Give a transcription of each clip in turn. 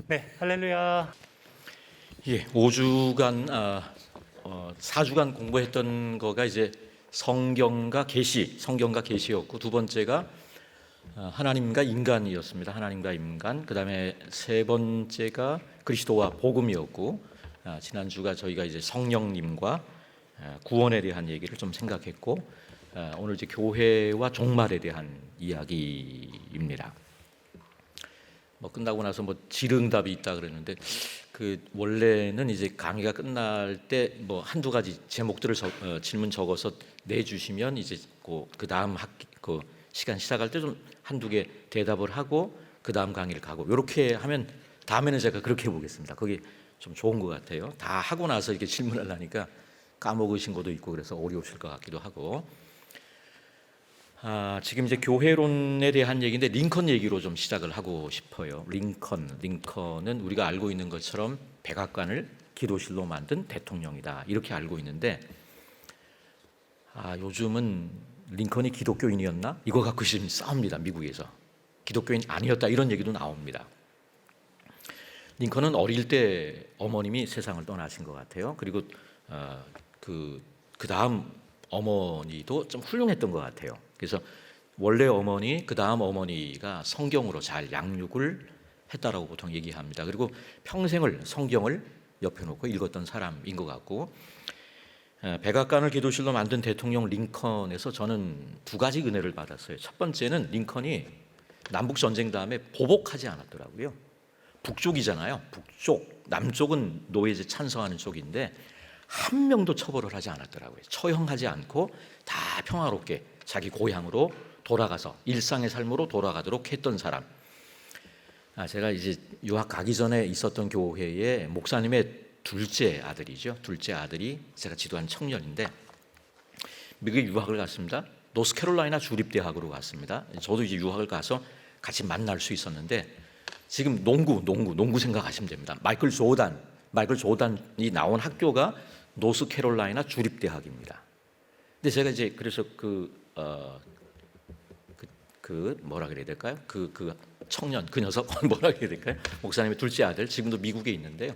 네, 할렐루야. 예, 5주간 4주간 공부했던 거가 이제 성경과 계시였고, 두 번째가 하나님과 인간이었습니다. 하나님과 인간. 그다음에 세 번째가 그리스도와 복음이었고, 지난주가 저희가 이제 성령님과 구원에 대한 얘기를 좀 생각했고, 오늘 이제 교회와 종말에 대한 이야기입니다. 끝나고 나서 질의응답이 있다 그랬는데, 그 원래는 이제 강의가 끝날 때 한두 가지 제목들을 질문 적어서 내주시면 이제 그 다음 그 시간 시작할 때 좀 한두 개 대답을 하고 그 다음 강의를 가고, 이렇게 하면 다음에는 제가 그렇게 해보겠습니다. 그게 좀 좋은 것 같아요. 다 하고 나서 이렇게 질문을 하니까 까먹으신 것도 있고 그래서 어려우실 것 같기도 하고. 지금 이제 교회론에 대한 얘기인데, 링컨 얘기로 좀 시작을 하고 싶어요. 링컨은 우리가 알고 있는 것처럼 백악관을 기도실로 만든 대통령이다, 이렇게 알고 있는데, 요즘은 링컨이 기독교인이었나? 이거 갖고 지금 싸웁니다. 미국에서 기독교인 아니었다, 이런 얘기도 나옵니다. 링컨은 어릴 때 어머님이 세상을 떠나신 것 같아요. 그리고 그 다음 어머니도 좀 훌륭했던 것 같아요. 그래서 원래 어머니, 그 다음 어머니가 성경으로 잘 양육을 했다라고 보통 얘기합니다. 그리고 평생을 성경을 옆에 놓고 읽었던 사람인 것 같고, 백악관을 기도실로 만든 대통령 링컨에서 저는 두 가지 은혜를 받았어요. 첫 번째는 링컨이 남북 전쟁 다음에 보복하지 않았더라고요. 북쪽이잖아요. 북쪽, 남쪽은 노예제 찬성하는 쪽인데 한 명도 처벌을 하지 않았더라고요. 처형하지 않고 다 평화롭게 자기 고향으로 돌아가서 일상의 삶으로 돌아가도록 했던 사람. 제가 이제 유학 가기 전에 있었던 교회의 목사님의 둘째 아들이죠. 둘째 아들이 제가 지도한 청년인데 미국에 유학을 갔습니다. 노스캐롤라이나 주립대학으로 갔습니다. 저도 이제 유학을 가서 같이 만날 수 있었는데, 지금 농구 생각하시면 됩니다. 마이클 조단이 나온 학교가 노스캐롤라이나 주립대학입니다. 근데 제가 이제 그래서 뭐라 그래야 될까요? 그 청년, 그 녀석 뭐라 그래야 될까요? 목사님의 둘째 아들, 지금도 미국에 있는데요.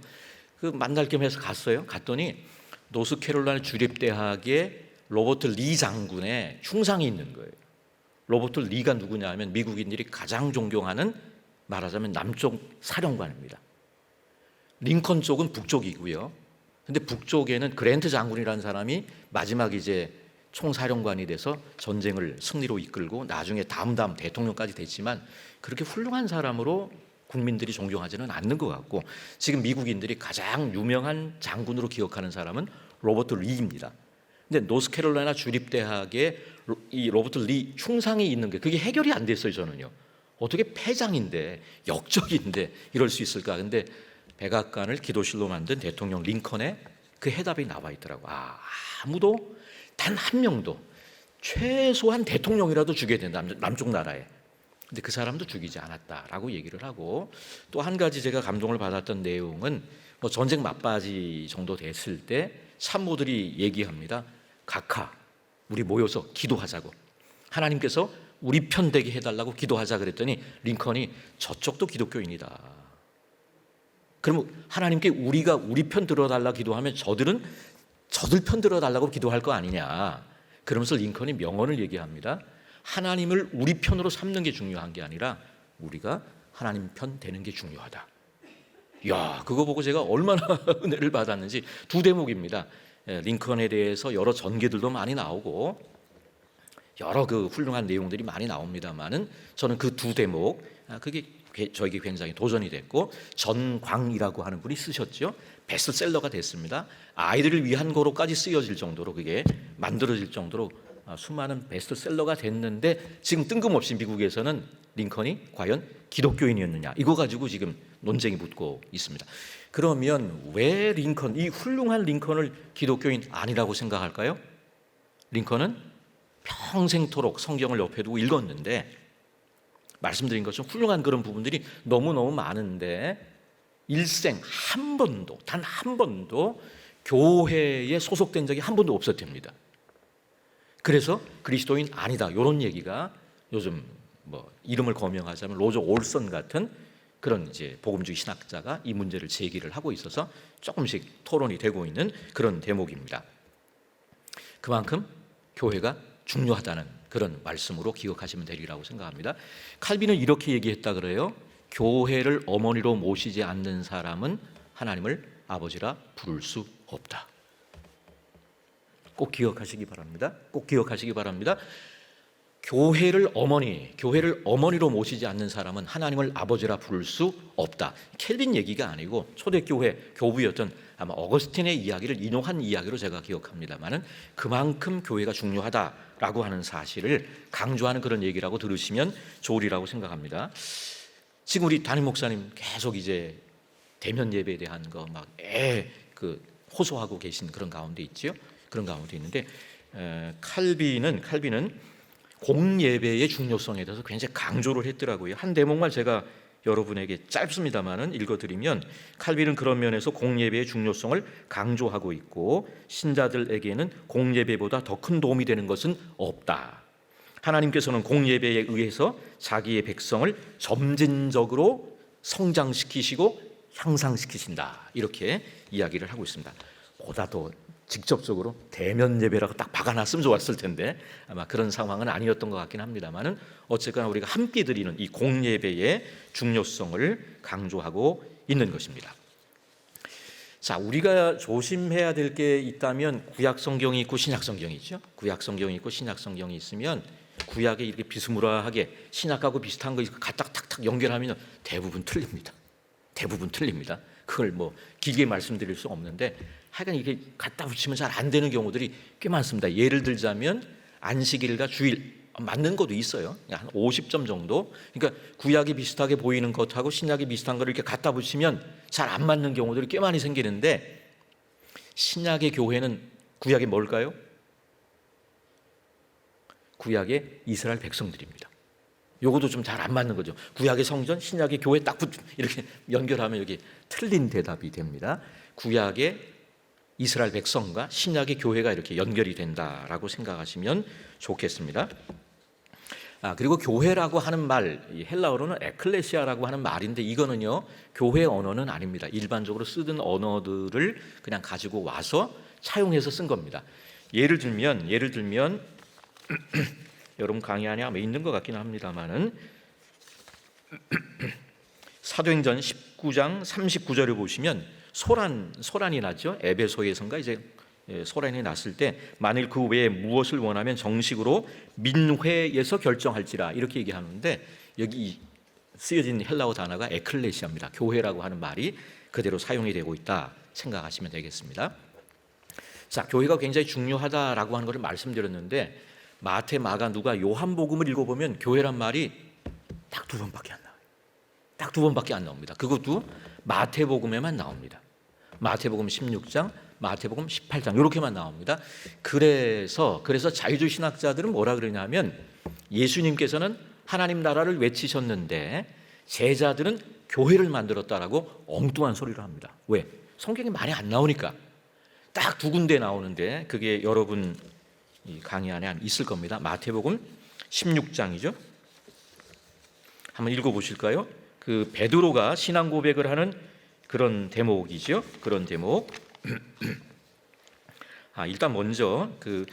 그 만날 겸 해서 갔어요. 갔더니 노스캐롤라이나 주립대학에 로버트 리 장군의 흉상이 있는 거예요. 로버트 리가 누구냐 하면 미국인들이 가장 존경하는, 말하자면 남쪽 사령관입니다. 링컨 쪽은 북쪽이고요. 근데 북쪽에는 그랜트 장군이라는 사람이 마지막 이제 총사령관이 돼서 전쟁을 승리로 이끌고 나중에 다음 대통령까지 됐지만, 그렇게 훌륭한 사람으로 국민들이 존경하지는 않는 것 같고, 지금 미국인들이 가장 유명한 장군으로 기억하는 사람은 로버트 리입니다. 근데 노스캐롤라이나 주립대학에 이 로버트 리 흉상이 있는 게 그게 해결이 안 됐어요. 저는요, 어떻게 패장인데 역적인데 이럴 수 있을까? 근데 백악관을 기도실로 만든 대통령 링컨의 그 해답이 나와 있더라고. 아무도 단 한 명도, 최소한 대통령이라도 죽여야 된다, 남쪽 나라에. 근데 그 사람도 죽이지 않았다라고 얘기를 하고, 또 한 가지 제가 감동을 받았던 내용은 전쟁 막바지 정도 됐을 때 참모들이 얘기합니다. 각하, 우리 모여서 기도하자고, 하나님께서 우리 편 되게 해달라고 기도하자 그랬더니 링컨이 저쪽도 기독교인이다. 그러면 하나님께 우리가 우리 편 들어달라 기도하면 저들은 저들 편 들어달라고 기도할 거 아니냐. 그러면서 링컨이 명언을 얘기합니다. 하나님을 우리 편으로 삼는 게 중요한 게 아니라 우리가 하나님 편 되는 게 중요하다. 이야, 그거 보고 제가 얼마나 은혜를 받았는지. 두 대목입니다. 링컨에 대해서 여러 전개들도 많이 나오고 여러 그 훌륭한 내용들이 많이 나옵니다만은, 저는 그 두 대목, 그게 저에게 굉장히 도전이 됐고, 전광이라고 하는 분이 쓰셨죠. 베스트셀러가 됐습니다. 아이들을 위한 거로까지 쓰여질 정도로, 그게 만들어질 정도로 수많은 베스트셀러가 됐는데, 지금 뜬금없이 미국에서는 링컨이 과연 기독교인이었느냐, 이거 가지고 지금 논쟁이 붙고 있습니다. 그러면 왜 링컨, 이 훌륭한 링컨을 기독교인 아니라고 생각할까요? 링컨은 평생토록 성경을 옆에 두고 읽었는데, 말씀드린 것처럼 훌륭한 그런 부분들이 너무너무 많은데, 일생 단 한 번도 교회에 소속된 적이 한 번도 없었답니다. 그래서 그리스도인 아니다, 이런 얘기가 요즘 이름을 거명하자면 로저 올선 같은 그런 이제 복음주의 신학자가 이 문제를 제기를 하고 있어서 조금씩 토론이 되고 있는 그런 대목입니다. 그만큼 교회가 중요하다는 그런 말씀으로 기억하시면 되리라고 생각합니다. 칼빈은 이렇게 얘기했다 그래요. 교회를 어머니로 모시지 않는 사람은 하나님을 아버지라 부를 수 없다. 꼭 기억하시기 바랍니다. 꼭 기억하시기 바랍니다. 교회를 어머니로 모시지 않는 사람은 하나님을 아버지라 부를 수 없다. 켈빈 얘기가 아니고 초대교회 교부였던 아마 어거스틴의 이야기를 인용한 이야기로 제가 기억합니다만은 그만큼 교회가 중요하다라고 하는 사실을 강조하는 그런 얘기라고 들으시면 좋으리라고 생각합니다. 지금 우리 담임 목사님 계속 이제 대면 예배에 대한 거 막 호소하고 계신 그런 가운데 있지요. 그런 가운데 있는데 칼빈은 공예배의 중요성에 대해서 굉장히 강조를 했더라고요. 한 대목만 제가 여러분에게 짧습니다만은 읽어드리면 칼빈은 그런 면에서 공예배의 중요성을 강조하고 있고 신자들에게는 공예배보다 더 큰 도움이 되는 것은 없다. 하나님께서는 공예배에 의해서 자기의 백성을 점진적으로 성장시키시고 향상시키신다. 이렇게 이야기를 하고 있습니다. 보다 더 직접적으로 대면 예배라고 딱 박아놨으면 좋았을 텐데 아마 그런 상황은 아니었던 것 같긴 합니다만은 어쨌거나 우리가 함께 드리는 이 공예배의 중요성을 강조하고 있는 것입니다. 자, 우리가 조심해야 될 게 있다면 구약 성경이 있고 신약 성경이 있죠. 구약 성경이 있고 신약 성경이 있으면 구약에 이렇게 비스무라하게 신약하고 비슷한 거 갖다 탁탁 연결하면 대부분 틀립니다. 그걸 뭐 길게 말씀드릴 수 없는데 하여간 이게 갖다 붙이면 잘 안 되는 경우들이 꽤 많습니다. 예를 들자면 안식일과 주일 맞는 것도 있어요. 한 50점 정도. 그러니까 구약이 비슷하게 보이는 것하고 신약이 비슷한 거를 이렇게 갖다 붙이면 잘 안 맞는 경우들이 꽤 많이 생기는데 신약의 교회는 구약이 뭘까요? 구약의 이스라엘 백성들입니다. 요것도 좀 잘 안 맞는 거죠. 구약의 성전, 신약의 교회 딱 이렇게 연결하면 여기 틀린 대답이 됩니다. 구약의 이스라엘 백성과 신약의 교회가 이렇게 연결이 된다라고 생각하시면 좋겠습니다. 그리고 교회라고 하는 말, 헬라어로는 에클레시아라고 하는 말인데 이거는요 교회 언어는 아닙니다. 일반적으로 쓰던 언어들을 그냥 가지고 와서 차용해서 쓴 겁니다. 예를 들면 여러분 강의 안에 아마 있는 것 같기는 합니다만은 사도행전 19장 39절을 보시면 소란이 났죠. 에베소에선가 이제 소란이 났을 때 만일 그 외에 무엇을 원하면 정식으로 민회에서 결정할지라 이렇게 얘기하는데 여기 쓰여진 헬라어 단어가 에클레시아입니다. 교회라고 하는 말이 그대로 사용이 되고 있다 생각하시면 되겠습니다. 자, 교회가 굉장히 중요하다라고 하는 것을 말씀드렸는데 마태, 마가, 누가, 요한복음을 읽어보면 교회란 말이 딱 두 번밖에 안 나와요. 딱 두 번밖에 안 나옵니다. 그것도 마태복음에만 나옵니다. 마태복음 16장, 마태복음 18장 이렇게만 나옵니다. 그래서 자유주의 신학자들은 뭐라 그러냐면 예수님께서는 하나님 나라를 외치셨는데 제자들은 교회를 만들었다라고 엉뚱한 소리를 합니다. 왜? 성경이 많이 안 나오니까. 딱 두 군데 나오는데 그게 여러분 이 강의 안에 있을 겁니다. 마태복음 16장이죠. 한번 읽어보실까요? 그 베드로가 신앙 고백을 하는 그런 대목이죠. 그런 대목. 일단 먼저 그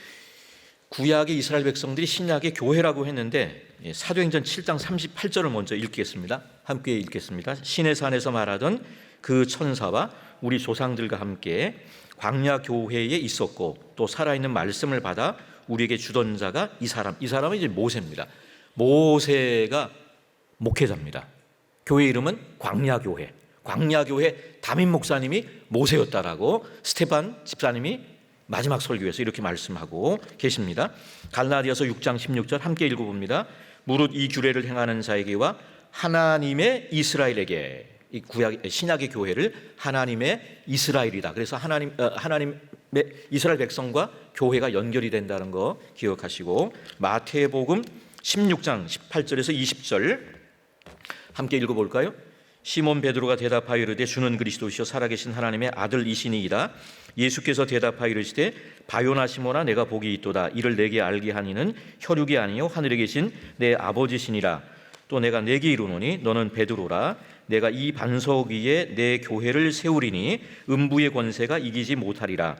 구약의 이스라엘 백성들이 신약의 교회라고 했는데 사도행전 7장 38절을 먼저 읽겠습니다. 함께 읽겠습니다. 신의 산에서 말하던 그 천사와 우리 조상들과 함께 광야 교회에 있었고 또 살아있는 말씀을 받아 우리에게 주던 자가 이 사람은 이제 모세입니다. 모세가 목회자입니다. 교회 이름은 광야교회. 광야교회 담임 목사님이 모세였다라고 스테반 집사님이 마지막 설교에서 이렇게 말씀하고 계십니다. 갈라디아서 6장 16절 함께 읽어봅니다. 무릇 이 규례를 행하는 자에게와 하나님의 이스라엘에게, 이 신약의 교회를 하나님의 이스라엘이다. 그래서 하나님의 이스라엘 백성과 교회가 연결이 된다는 거 기억하시고 마태복음 16장 18절에서 20절 함께 읽어볼까요? 시몬 베드로가 대답하여 이르되 주는 그리스도시요 살아계신 하나님의 아들이시니이다. 예수께서 대답하여 이르시되 바요나 시몬아 내가 복이 있도다. 이를 내게 알게 하니는 혈육이 아니요 하늘에 계신 내 아버지시니라. 또 내가 내게 이르노니 너는 베드로라. 내가 이 반석 위에 내 교회를 세우리니 음부의 권세가 이기지 못하리라.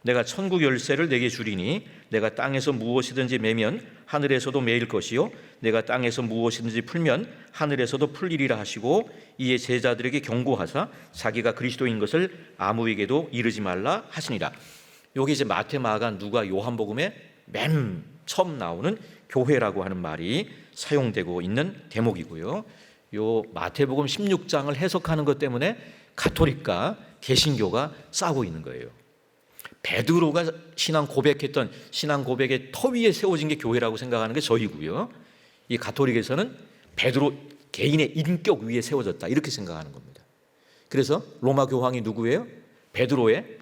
내가 천국 열쇠를 내게 주리니 내가 땅에서 무엇이든지 매면 하늘에서도 매일 것이요 내가 땅에서 무엇이든지 풀면 하늘에서도 풀리리라 하시고, 이에 제자들에게 경고하사 자기가 그리스도인 것을 아무에게도 이르지 말라 하시니라. 여기 이제 마태, 마가, 누가, 요한복음에 맨 처음 나오는 교회라고 하는 말이 사용되고 있는 대목이고요. 요 마태복음 16장을 해석하는 것 때문에 가톨릭과 개신교가 싸우고 있는 거예요. 베드로가 신앙 고백했던 신앙 고백의 터 위에 세워진 게 교회라고 생각하는 게 저희고요. 이 가톨릭에서는 베드로 개인의 인격 위에 세워졌다 이렇게 생각하는 겁니다. 그래서 로마 교황이 누구예요? 베드로의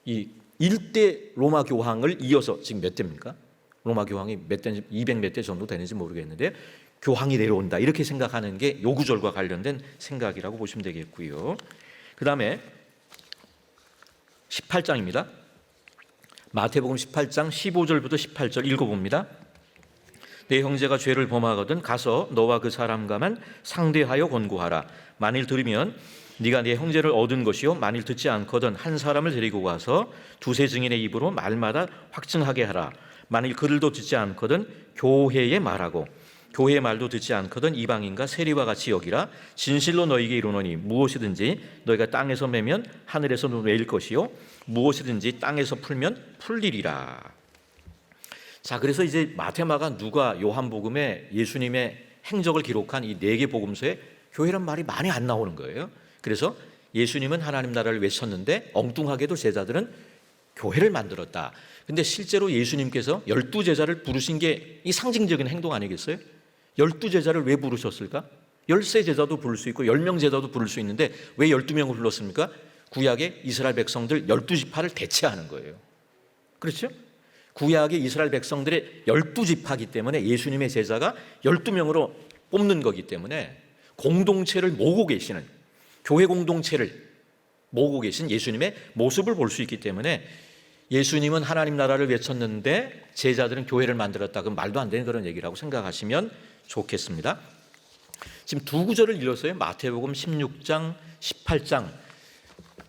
이 1대 로마 교황을 이어서 지금 몇 대입니까? 로마 교황이 몇 대인지 200 몇 대 정도 되는지 모르겠는데 교황이 내려온다 이렇게 생각하는 게 요 구절과 관련된 생각이라고 보시면 되겠고요. 그 다음에 18장입니다. 마태복음 18장 15절부터 18절 읽어봅니다. 내 형제가 죄를 범하거든 가서 너와 그 사람과만 상대하여 권고하라. 만일 들으면 네가 네 형제를 얻은 것이요 만일 듣지 않거든 한 사람을 데리고 가서 두세 증인의 입으로 말마다 확증하게 하라. 만일 그들도 듣지 않거든 교회에 말하고 교회의 말도 듣지 않거든 이방인과 세리와 같이 여기라. 진실로 너희에게 이르노니 무엇이든지 너희가 땅에서 매면 하늘에서 매일 것이요 무엇이든지 땅에서 풀면 풀리리라. 자, 그래서 이제 마태, 마가, 누가, 요한복음에 예수님의 행적을 기록한 이 4개 복음서에 교회란 말이 많이 안 나오는 거예요. 그래서 예수님은 하나님 나라를 외쳤는데 엉뚱하게도 제자들은 교회를 만들었다. 근데 실제로 예수님께서 12제자를 부르신 게 이 상징적인 행동 아니겠어요? 12제자를 왜 부르셨을까? 13제자도 부를 수 있고 10명 제자도 부를 수 있는데 왜 12명을 불렀습니까? 구약의 이스라엘 백성들 12지파를 대체하는 거예요. 그렇죠? 구약의 이스라엘 백성들의 12지파이기 때문에 예수님의 제자가 12명으로 뽑는 거기 때문에 공동체를 모으고 계시는, 교회 공동체를 모으고 계신 예수님의 모습을 볼 수 있기 때문에 예수님은 하나님 나라를 외쳤는데 제자들은 교회를 만들었다. 그건 말도 안 되는 그런 얘기라고 생각하시면 좋겠습니다. 지금 두 구절을 읽었어요. 마태복음 16장, 18장.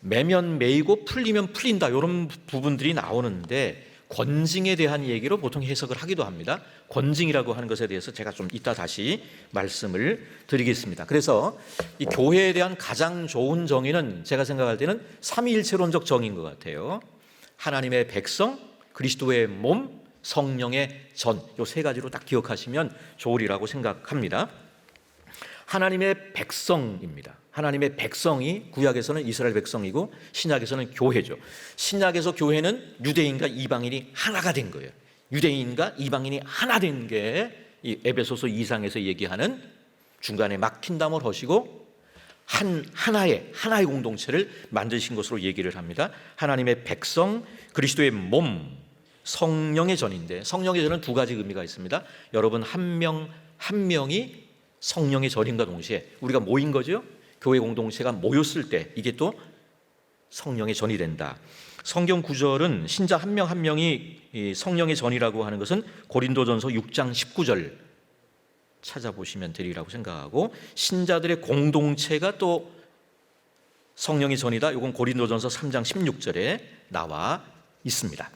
매면 매이고 풀리면 풀린다 이런 부분들이 나오는데 권징에 대한 얘기로 보통 해석을 하기도 합니다. 권징이라고 하는 것에 대해서 제가 좀 이따 다시 말씀을 드리겠습니다. 그래서 이 교회에 대한 가장 좋은 정의는 제가 생각할 때는 삼위일체론적 정의인 것 같아요. 하나님의 백성, 그리스도의 몸, 성령의 전, 이 세 가지로 딱 기억하시면 좋으리라고 생각합니다. 하나님의 백성입니다. 하나님의 백성이 구약에서는 이스라엘 백성이고 신약에서는 교회죠. 신약에서 교회는 유대인과 이방인이 하나가 된 거예요. 유대인과 이방인이 하나 된 게 이 에베소서 2장에서 얘기하는 중간에 막힌담을 하시고 하나의 공동체를 만드신 것으로 얘기를 합니다. 하나님의 백성, 그리스도의 몸, 성령의 전인데 성령의 전은 두 가지 의미가 있습니다. 여러분 한 명이 성령의 전임과 동시에 우리가 모인 거죠. 교회 공동체가 모였을 때 이게 또 성령의 전이 된다. 성경 구절은 신자 한 명 한 명이 성령의 전이라고 하는 것은 고린도전서 6장 19절 찾아보시면 되리라고 생각하고, 신자들의 공동체가 또 성령의 전이다. 이건 고린도전서 3장 16절에 나와 있습니다.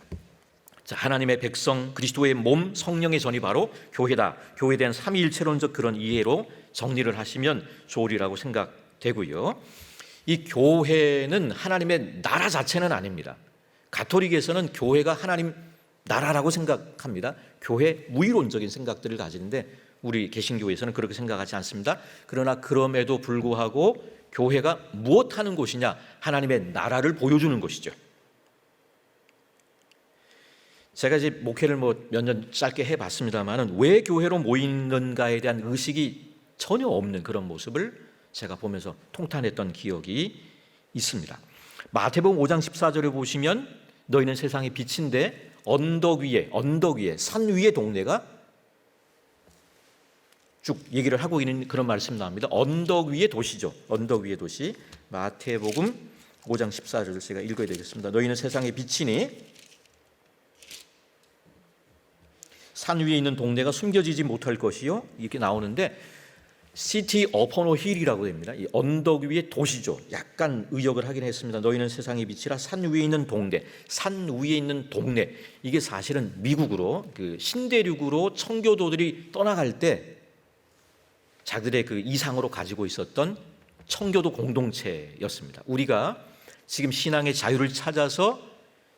자, 하나님의 백성, 그리스도의 몸, 성령의 전이 바로 교회다. 교회에 대한 삼위일체론적 그런 이해로 정리를 하시면 좋으리라고 생각되고요. 이 교회는 하나님의 나라 자체는 아닙니다. 가톨릭에서는 교회가 하나님 나라라고 생각합니다. 교회 무위론적인 생각들을 가지는데 우리 개신교에서는 그렇게 생각하지 않습니다. 그러나 그럼에도 불구하고 교회가 무엇하는 곳이냐? 하나님의 나라를 보여주는 것이죠. 제가 이제 목회를 몇 년 짧게 해봤습니다만은 왜 교회로 모이는가에 대한 의식이 전혀 없는 그런 모습을 제가 보면서 통탄했던 기억이 있습니다. 마태복음 5장 14절에 보시면 너희는 세상의 빛인데 언덕 위에 산 위의 동네가 쭉 얘기를 하고 있는 그런 말씀 나옵니다. 언덕 위의 도시죠. 언덕 위의 도시. 마태복음 5장 14절을 제가 읽어야 되겠습니다. 너희는 세상의 빛이니 산 위에 있는 동네가 숨겨지지 못할 것이요. 이렇게 나오는데 시티 어퍼노 힐이라고 됩니다. 이 언덕 위의 도시죠. 약간 의역을 하긴 했습니다. 너희는 세상의 빛이라 산 위에 있는 동네, 산 위에 있는 동네. 이게 사실은 미국으로 그 신대륙으로 청교도들이 떠나갈 때 자기들의 그 이상으로 가지고 있었던 청교도 공동체였습니다. 우리가 지금 신앙의 자유를 찾아서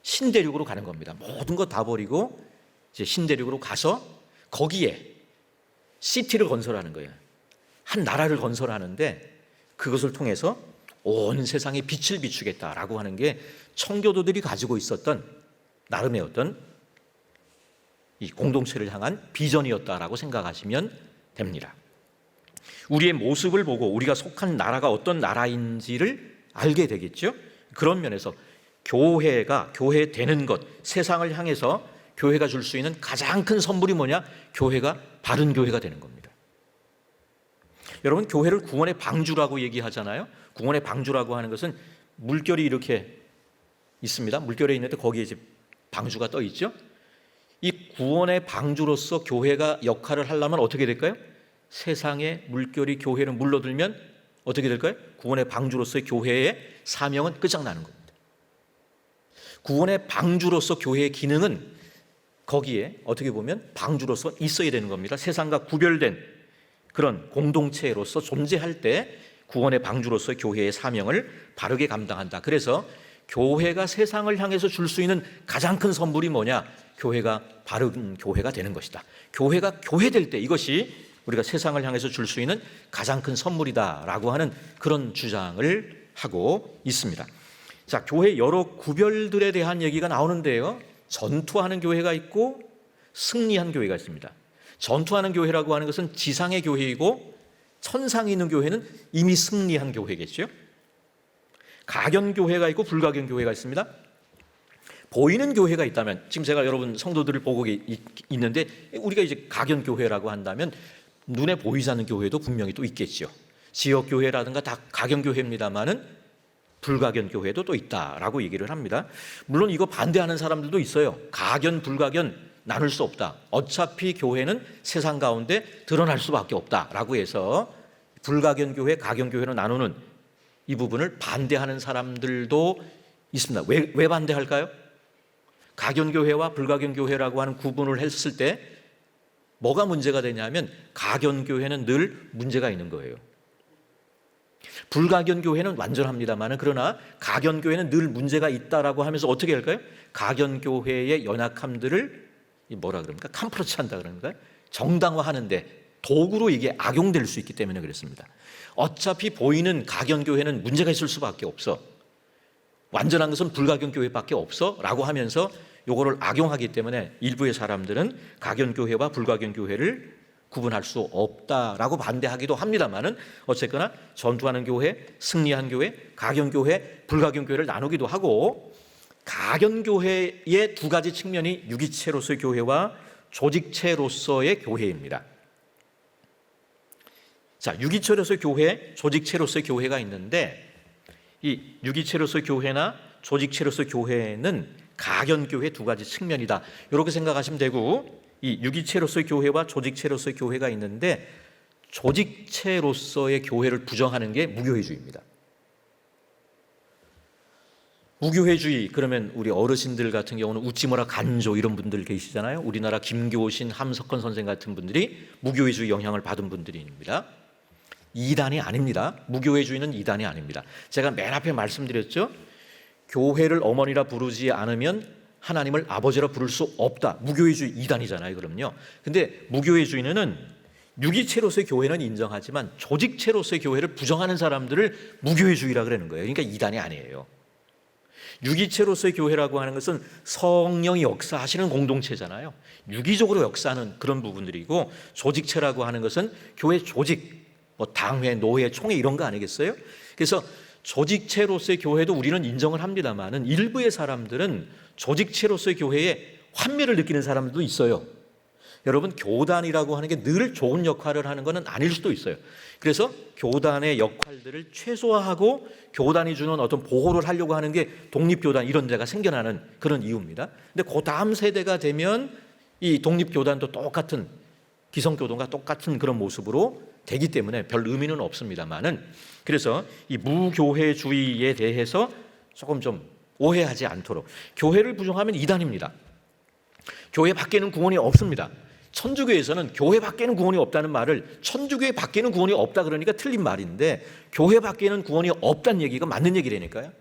신대륙으로 가는 겁니다. 모든 것 다 버리고 이제 신대륙으로 가서 거기에 시티를 건설하는 거예요. 한 나라를 건설하는데 그것을 통해서 온 세상에 빛을 비추겠다라고 하는 게 청교도들이 가지고 있었던 나름의 어떤 이 공동체를 향한 비전이었다라고 생각하시면 됩니다. 우리의 모습을 보고 우리가 속한 나라가 어떤 나라인지를 알게 되겠죠. 그런 면에서 교회 되는 것, 세상을 향해서 교회가 줄 수 있는 가장 큰 선물이 뭐냐? 교회가 바른 교회가 되는 겁니다. 여러분, 교회를 구원의 방주라고 얘기하잖아요. 구원의 방주라고 하는 것은 물결이 이렇게 있습니다. 물결에 있는데 거기에 이제 방주가 떠 있죠. 이 구원의 방주로서 교회가 역할을 하려면 어떻게 될까요? 세상에 물결이 교회를 물러들면 어떻게 될까요? 구원의 방주로서의 교회의 사명은 끝장나는 겁니다. 구원의 방주로서 교회의 기능은 거기에 어떻게 보면 방주로서 있어야 되는 겁니다. 세상과 구별된 그런 공동체로서 존재할 때 구원의 방주로서의 교회의 사명을 바르게 감당한다. 그래서 교회가 세상을 향해서 줄 수 있는 가장 큰 선물이 뭐냐? 교회가 바른 교회가 되는 것이다. 교회가 교회될 때 이것이 우리가 세상을 향해서 줄 수 있는 가장 큰 선물이다라고 하는 그런 주장을 하고 있습니다. 자, 교회 여러 구별들에 대한 얘기가 나오는데요. 전투하는 교회가 있고 승리한 교회가 있습니다. 전투하는 교회라고 하는 것은 지상의 교회이고 천상에 있는 교회는 이미 승리한 교회겠죠. 가견 교회가 있고 불가견 교회가 있습니다. 보이는 교회가 있다면, 지금 제가 여러분 성도들을 보고 있는데 우리가 이제 가견 교회라고 한다면 눈에 보이지 않는 교회도 분명히 또 있겠죠. 지역 교회라든가 다 가견 교회입니다만은 불가견 교회도 또 있다라고 얘기를 합니다. 물론 이거 반대하는 사람들도 있어요. 가견 불가견 나눌 수 없다. 어차피 교회는 세상 가운데 드러날 수밖에 없다라고 해서 불가견 교회, 가견 교회로 나누는 이 부분을 반대하는 사람들도 있습니다. 왜 반대할까요? 가견 교회와 불가견 교회라고 하는 구분을 했을 때 뭐가 문제가 되냐면 가견 교회는 늘 문제가 있는 거예요. 불가견 교회는 완전합니다만 그러나 가견 교회는 늘 문제가 있다라고 하면서 어떻게 할까요? 가견 교회의 연약함들을 뭐라 그럽니까? 캄프로치 한다 그러는가요? 정당화하는데 도구로 이게 악용될 수 있기 때문에 그렇습니다. 어차피 보이는 가견 교회는 문제가 있을 수밖에 없어. 완전한 것은 불가견 교회밖에 없어 라고 하면서 요거를 악용하기 때문에 일부의 사람들은 가견 교회와 불가견 교회를 구분할 수 없다라고 반대하기도 합니다만은 어쨌거나 전투하는 교회, 승리한 교회, 가견 교회, 불가견 교회를 나누기도 하고 가견 교회의 두 가지 측면이 유기체로서의 교회와 조직체로서의 교회입니다. 자, 유기체로서의 교회, 조직체로서의 교회가 있는데 이 유기체로서의 교회나 조직체로서의 교회는 가견 교회 두 가지 측면이다. 이렇게 생각하시면 되고 이 유기체로서의 교회와 조직체로서의 교회가 있는데 조직체로서의 교회를 부정하는 게 무교회주의입니다. 무교회주의 그러면 우리 어르신들 같은 경우는 웃지마라 간조 이런 분들 계시잖아요. 우리나라 김교신, 함석헌 선생 같은 분들이 무교회주의 영향을 받은 분들입니다. 이단이 아닙니다. 무교회주의는 이단이 아닙니다. 제가 맨 앞에 말씀드렸죠. 교회를 어머니라 부르지 않으면 하나님을 아버지라 부를 수 없다. 무교회주의 이단이잖아요. 그럼요. 근데 무교회주의는 유기체로서의 교회는 인정하지만 조직체로서의 교회를 부정하는 사람들을 무교회주의라 그러는 거예요. 그러니까 이단이 아니에요. 유기체로서의 교회라고 하는 것은 성령이 역사하시는 공동체잖아요. 유기적으로 역사하는 그런 부분들이고 조직체라고 하는 것은 교회 조직, 뭐 당회, 노회, 총회 이런 거 아니겠어요? 그래서 조직체로서의 교회도 우리는 인정을 합니다만은 일부의 사람들은 조직체로서의 교회에 환멸을 느끼는 사람들도 있어요. 여러분, 교단이라고 하는 게 늘 좋은 역할을 하는 것은 아닐 수도 있어요. 그래서 교단의 역할들을 최소화하고 교단이 주는 어떤 보호를 하려고 하는 게 독립교단 이런 데가 생겨나는 그런 이유입니다. 근데 그 다음 세대가 되면 이 독립교단도 똑같은 기성교단과 똑같은 그런 모습으로 되기 때문에 별 의미는 없습니다만은, 그래서 이 무교회주의에 대해서 조금 좀 오해하지 않도록, 교회를 부정하면 이단입니다. 교회 밖에는 구원이 없습니다. 천주교에서는 교회 밖에는 구원이 없다는 말을 천주교회 밖에는 구원이 없다 그러니까 틀린 말인데, 교회 밖에는 구원이 없다는 얘기가 맞는 얘기라니까요.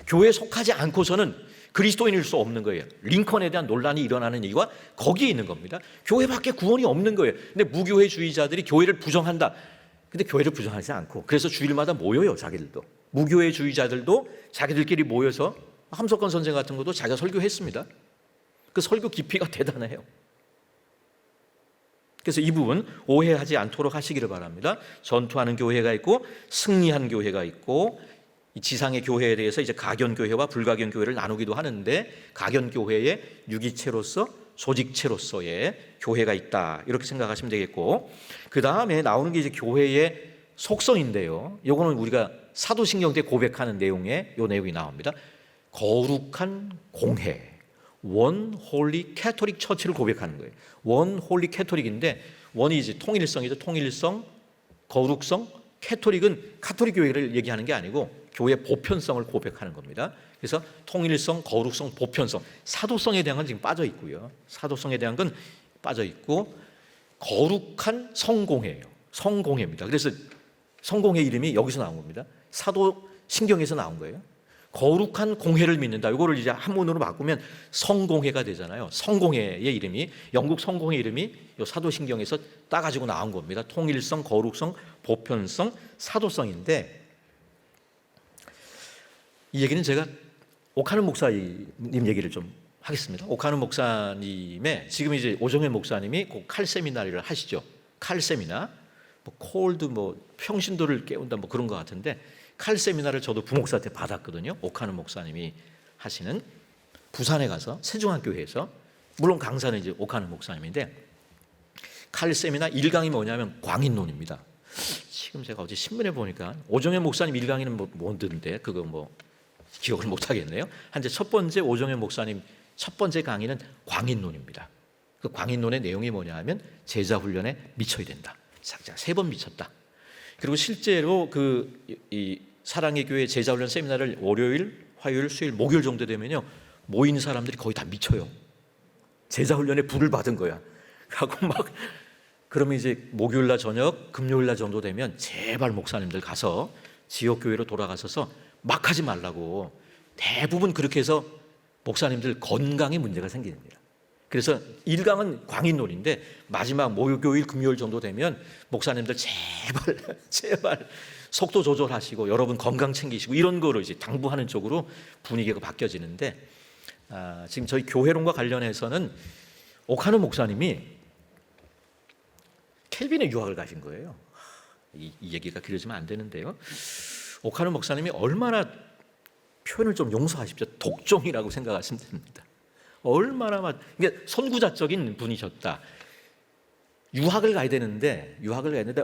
교회에 속하지 않고서는 그리스도인일 수 없는 거예요. 링컨에 대한 논란이 일어나는 얘기가 거기에 있는 겁니다. 교회 밖에 구원이 없는 거예요. 근데 무교회주의자들이 교회를 부정한다. 근데 교회를 부정하지 않고, 그래서 주일마다 모여요. 자기들도, 무교회주의자들도 자기들끼리 모여서 함석권 선생 같은 것도 자기가 설교했습니다. 그 설교 깊이가 대단해요. 그래서 이 부분 오해하지 않도록 하시기를 바랍니다. 전투하는 교회가 있고 승리한 교회가 있고, 이 지상의 교회에 대해서 이제 가견교회와 불가견교회를 나누기도 하는데, 가견교회의 유기체로서 조직체로서의 교회가 있다, 이렇게 생각하시면 되겠고, 그 다음에 나오는 게 이제 교회의 속성인데요. 요거는 우리가 사도신경 때 고백하는 내용에 요 내용이 나옵니다. 거룩한 공회, 원 홀리 캐토릭 처치를 고백하는 거예요. 원 홀리 캐토릭인데, 원이 이제 통일성이죠. 통일성, 거룩성, 캐토릭은 카톨릭 교회를 얘기하는 게 아니고 교회의 보편성을 고백하는 겁니다. 그래서 통일성, 거룩성, 보편성, 사도성에 대한 건 지금 빠져 있고요. 사도성에 대한 건 빠져 있고, 거룩한 성공회예요. 성공회입니다. 그래서 성공회 이름이 여기서 나온 겁니다. 사도신경에서 나온 거예요. 거룩한 공회를 믿는다. 이거를 이제 한문으로 바꾸면 성공회가 되잖아요. 성공회의 이름이, 영국 성공회 이름이 이 사도신경에서 따가지고 나온 겁니다. 통일성, 거룩성, 보편성, 사도성인데, 이 얘기는 제가 오카는 목사님 얘기를 좀 하겠습니다. 오카는 목사님의, 지금 이제 오정현 목사님이 그 칼 세미나리를 하시죠. 칼 세미나, 뭐 콜드, 뭐 평신도를 깨운다, 뭐 그런 것 같은데, 칼 세미나를 저도 부목사한테 받았거든요. 오카는 목사님이 하시는, 부산에 가서 세종학교에서, 물론 강사는 이제 오카는 목사님인데, 칼 세미나 1강이 뭐냐면 광인론입니다. 지금 제가 어제 신문에 보니까 오정현 목사님 1강의는 뭔데 그거 뭐 기억을 못 하겠네요. 한제 첫 번째 오정현 목사님 첫 번째 강의는 광인론입니다. 그 광인론의 내용이 뭐냐면 제자 훈련에 미쳐야 된다. 세 번 미쳤다. 그리고 실제로 이 사랑의 교회 제자 훈련 세미나를 월요일, 화요일, 수요일, 목요일 정도 되면요, 모인 사람들이 거의 다 미쳐요. 제자 훈련에 불을 받은 거야. 하고 막, 그러면 이제 목요일 날 저녁, 금요일 날 정도 되면 제발 목사님들 가서 지역 교회로 돌아가셔서 막 하지 말라고. 대부분 그렇게 해서 목사님들 건강에 문제가 생깁니다. 그래서 1강은 광인론인데, 마지막 목요일, 금요일 정도 되면 목사님들 제발 속도 조절하시고 여러분 건강 챙기시고, 이런 거로 이제 당부하는 쪽으로 분위기가 바뀌어지는데, 지금 저희 교회론과 관련해서는 오카노 목사님이 켈빈의 유학을 가신 거예요. 이 얘기가 길어지면 안 되는데요. 오카노 목사님이 얼마나, 표현을 좀 용서하십시오, 독종이라고 생각하시면 됩니다. 얼마나 그러니까 선구자적인 분이셨다. 유학을 가야 되는데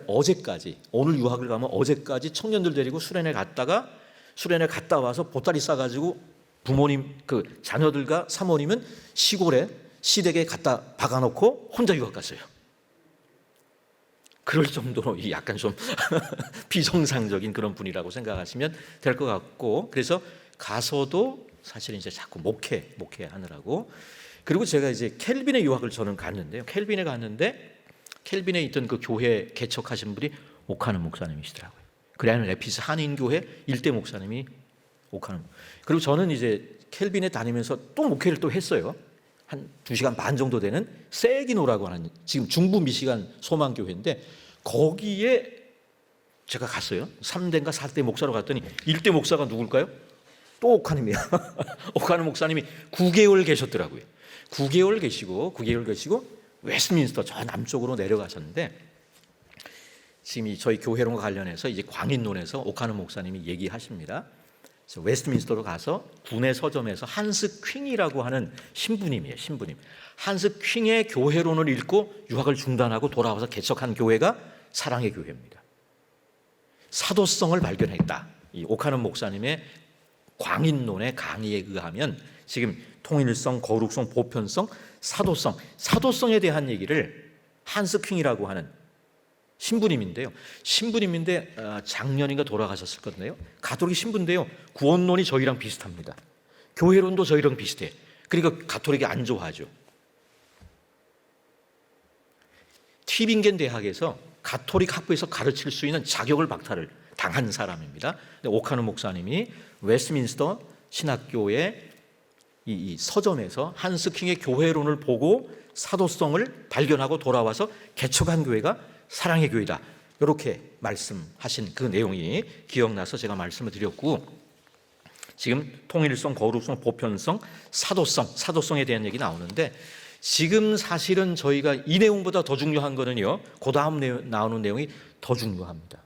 어제까지, 오늘 유학을 가면 어제까지 청년들 데리고 수련회 갔다 와서 보따리 싸가지고 부모님, 그 자녀들과 사모님은 시골에 시댁에 갖다 박아놓고 혼자 유학 갔어요. 그럴 정도로 약간 좀 비정상적인 그런 분이라고 생각하시면 될 것 같고, 그래서 가서도 사실은 이제 자꾸 목회하느라고. 그리고 제가 이제 켈빈의 유학을 저는 갔는데요. 켈빈에 있던 그 교회 개척하신 분이 오카는 목사님이시더라고요. 그래야는 에피스 한인교회 일대 목사님이 오카는. 그리고 저는 이제 켈빈에 다니면서 또 목회를 또 했어요. 한 2시간 반 정도 되는 세기노라고 하는, 지금 중부 미시간 소망교회인데, 거기에 제가 갔어요. 3대인가 4대 목사로 갔더니 1대 목사가 누굴까요? 또 오카님이야. 오카는 목사님이 9개월 계셨더라고요. 9개월 계시고 웨스트민스터 저 남쪽으로 내려가셨는데, 지금 저희 교회론과 관련해서 이제 광인론에서 오카는 목사님이 얘기하십니다. 그래서 웨스트민스터로 가서 군의 서점에서 한스 퀸이라고 하는 신부님이에요. 신부님. 한스 퀸의 교회론을 읽고 유학을 중단하고 돌아와서 개척한 교회가 사랑의 교회입니다. 사도성을 발견했다. 이 오카는 목사님의 광인론의 강의에 의하면 지금 통일성, 거룩성, 보편성, 사도성에 대한 얘기를 한스 퀸이라고 하는 신부님인데요. 신부님인데 작년인가 돌아가셨을 건데요. 가톨릭 신부인데요. 구원론이 저희랑 비슷합니다. 교회론도 저희랑 비슷해. 그러니까 가톨릭이 안 좋아하죠. 튜빙겐 대학에서 가톨릭 학부에서 가르칠 수 있는 자격을 박탈을 당한 사람입니다. 오카노 목사님이 웨스트민스터 신학교의 이 서점에서 한스킹의 교회론을 보고 사도성을 발견하고 돌아와서 개척한 교회가 사랑의 교회다. 이렇게 말씀하신 그 내용이 기억나서 제가 말씀을 드렸고, 지금 통일성, 거룩성, 보편성, 사도성에 대한 얘기 나오는데, 지금 사실은 저희가 이 내용보다 더 중요한 거는요, 그 다음 나오는 내용이 더 중요합니다.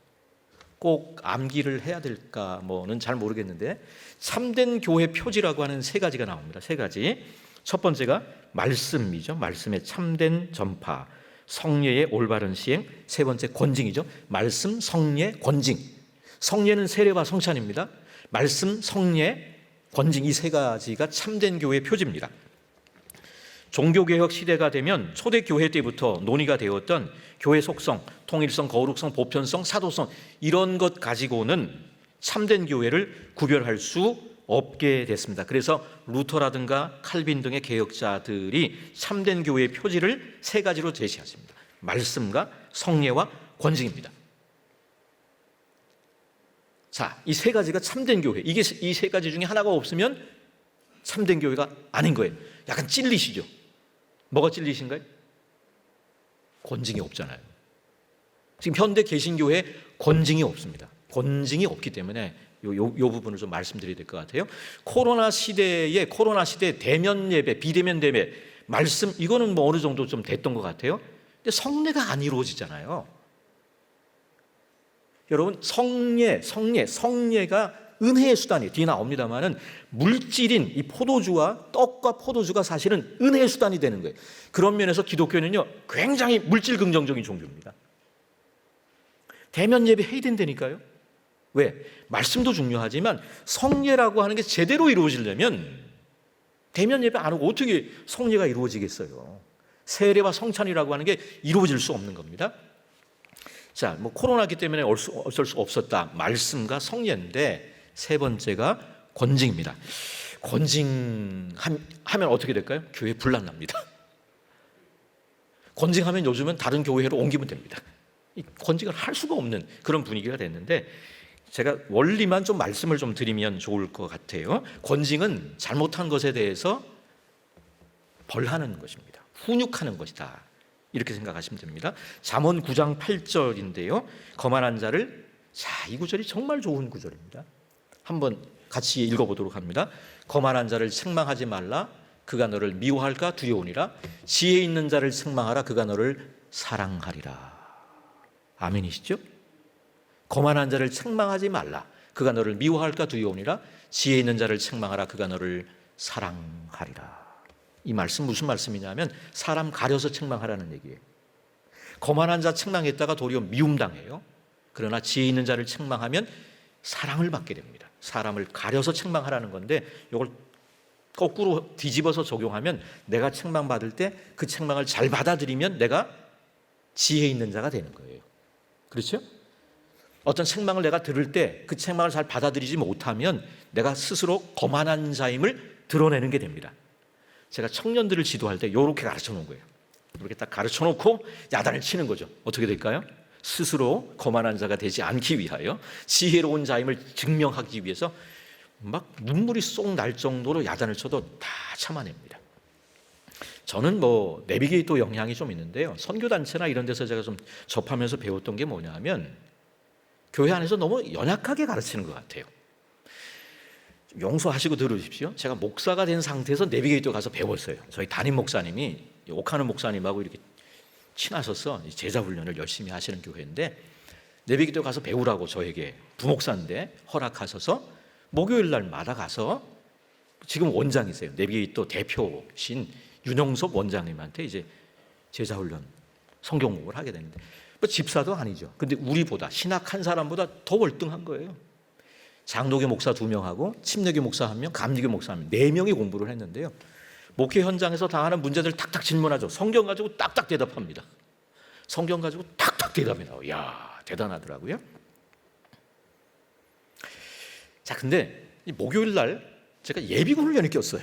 꼭 암기를 해야 될까 뭐는 잘 모르겠는데, 참된 교회 표지라고 하는 세 가지가 나옵니다. 세 가지. 첫 번째가 말씀이죠. 말씀의 참된 전파, 성례의 올바른 시행. 세 번째 권징이죠. 말씀, 성례, 권징. 성례는 세례와 성찬입니다. 말씀, 성례, 권징, 이 세 가지가 참된 교회의 표지입니다. 종교개혁 시대가 되면 초대교회 때부터 논의가 되었던 교회 속성, 통일성, 거룩성, 보편성, 사도성, 이런 것 가지고는 참된 교회를 구별할 수 없게 됐습니다. 그래서 루터라든가 칼빈 등의 개혁자들이 참된 교회의 표지를 세 가지로 제시하십니다. 말씀과 성례와 권징입니다. 자, 이 세 가지가 참된 교회, 이게 이 세 가지 중에 하나가 없으면 참된 교회가 아닌 거예요. 약간 찔리시죠? 뭐가 찔리신가요? 권징이 없잖아요. 지금 현대 개신교회에 권징이 없습니다. 권징이 없기 때문에 요 부분을 좀 말씀드려야 될 것 같아요. 코로나 시대에 대면 예배, 비대면 예배, 말씀, 이거는 뭐 어느 정도 좀 됐던 것 같아요. 근데 성례가 안 이루어지잖아요. 여러분, 성례가 은혜의 수단이 뒤에 나옵니다만은 물질인 이 떡과 포도주가 사실은 은혜의 수단이 되는 거예요. 그런 면에서 기독교는요, 굉장히 물질 긍정적인 종교입니다. 대면 예배 해야 된다니까요. 왜? 말씀도 중요하지만 성례라고 하는 게 제대로 이루어지려면 대면 예배 안 하고 어떻게 성례가 이루어지겠어요? 세례와 성찬이라고 하는 게 이루어질 수 없는 겁니다. 자, 뭐 코로나기 때문에 어쩔 수 없었다. 말씀과 성례인데, 세 번째가 권징입니다. 권징하면 어떻게 될까요? 교회 분란 납니다. 권징하면 요즘은 다른 교회로 옮기면 됩니다. 이 권징을 할 수가 없는 그런 분위기가 됐는데, 제가 원리만 좀 말씀을 좀 드리면 좋을 것 같아요. 권징은 잘못한 것에 대해서 벌하는 것입니다. 훈육하는 것이다. 이렇게 생각하시면 됩니다. 잠언 9장 8절인데요. 거만한 자를, 자, 이 구절이 정말 좋은 구절입니다. 한번 같이 읽어보도록 합니다. 거만한 자를 책망하지 말라. 그가 너를 미워할까 두려우니라. 지혜 있는 자를 책망하라. 그가 너를 사랑하리라. 아멘이시죠? 거만한 자를 책망하지 말라. 그가 너를 미워할까 두려우니라. 지혜 있는 자를 책망하라. 그가 너를 사랑하리라. 이 말씀 무슨 말씀이냐면 사람 가려서 책망하라는 얘기예요. 거만한 자 책망했다가 도리어 미움당해요. 그러나 지혜 있는 자를 책망하면 사랑을 받게 됩니다. 사람을 가려서 책망하라는 건데, 이걸 거꾸로 뒤집어서 적용하면 내가 책망받을 때 그 책망을 잘 받아들이면 내가 지혜 있는 자가 되는 거예요. 그렇죠? 어떤 책망을 내가 들을 때 그 책망을 잘 받아들이지 못하면 내가 스스로 거만한 자임을 드러내는 게 됩니다. 제가 청년들을 지도할 때 이렇게 가르쳐 놓은 거예요. 이렇게 딱 가르쳐 놓고 야단을 치는 거죠. 어떻게 될까요? 스스로 거만한 자가 되지 않기 위하여, 지혜로운 자임을 증명하기 위해서 막 눈물이 쏙 날 정도로 야단을 쳐도 다 참아냅니다. 저는 뭐 내비게이터 영향이 좀 있는데요. 선교단체나 이런 데서 제가 좀 접하면서 배웠던 게 뭐냐면, 교회 안에서 너무 연약하게 가르치는 것 같아요. 용서하시고 들으십시오. 제가 목사가 된 상태에서 내비게이터 가서 배웠어요. 저희 담임 목사님이 오카노 목사님하고 이렇게 친하셔서 제자 훈련을 열심히 하시는 교회인데, 내비게이터 가서 배우라고 저에게, 부목사인데 허락하셔서 목요일 날마다 가서, 지금 원장이세요. 내비게이터 대표신 윤영섭 원장님한테 이제 제자 훈련, 성경 공부를 하게 되는데, 뭐 집사도 아니죠. 근데 우리보다, 신학 한 사람보다 더 월등한 거예요. 장로교 목사 2명하고 침례교 목사 1명, 감리교 목사 1명, 4명이 공부를 했는데요. 목회 현장에서 당하는 문제들 탁탁 질문하죠. 성경 가지고 딱딱 대답합니다. 성경 가지고 탁탁 대답이 나와요. 이야, 대단하더라고요. 자, 근데 이 목요일 날 제가 예비군 훈련이 꼈어요.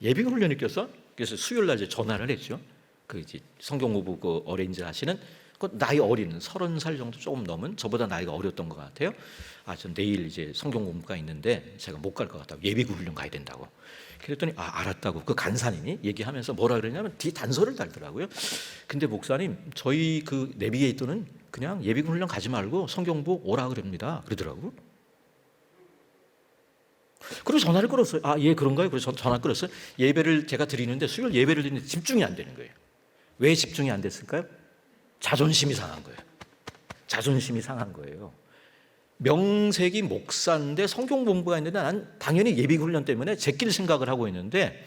예비군 훈련이 껴서 그래서 수요일 날 이제 전화를 했죠. 그 이제 성경 공부 그 어레인지 하시는 그 나이 어린 30살 정도 조금 넘은 저보다 나이가 어렸던 것 같아요. 전 내일 이제 성경 공부가 있는데 제가 못 갈 것 같다고 예비군 훈련 가야 된다고. 그랬더니 알았다고 그 간사님이 얘기하면서 뭐라 그러냐면 뒤 단서를 달더라고요. 근데 목사님 저희 그 내비게이터는 그냥 예비군 훈련 가지 말고 성경 공부 오라 그럽니다. 그러더라고. 그리고 전화를 끊었어요. 예, 그런가요? 그래서 전화 끊었어요. 예배를 제가 드리는데 수요일 예배를 드리는데 집중이 안 되는 거예요. 왜 집중이 안 됐을까요? 자존심이 상한 거예요. 자존심이 상한 거예요. 명색이 목사인데 성경 공부가 있는데 난 당연히 예비군 훈련 때문에 제낄 생각을 하고 있는데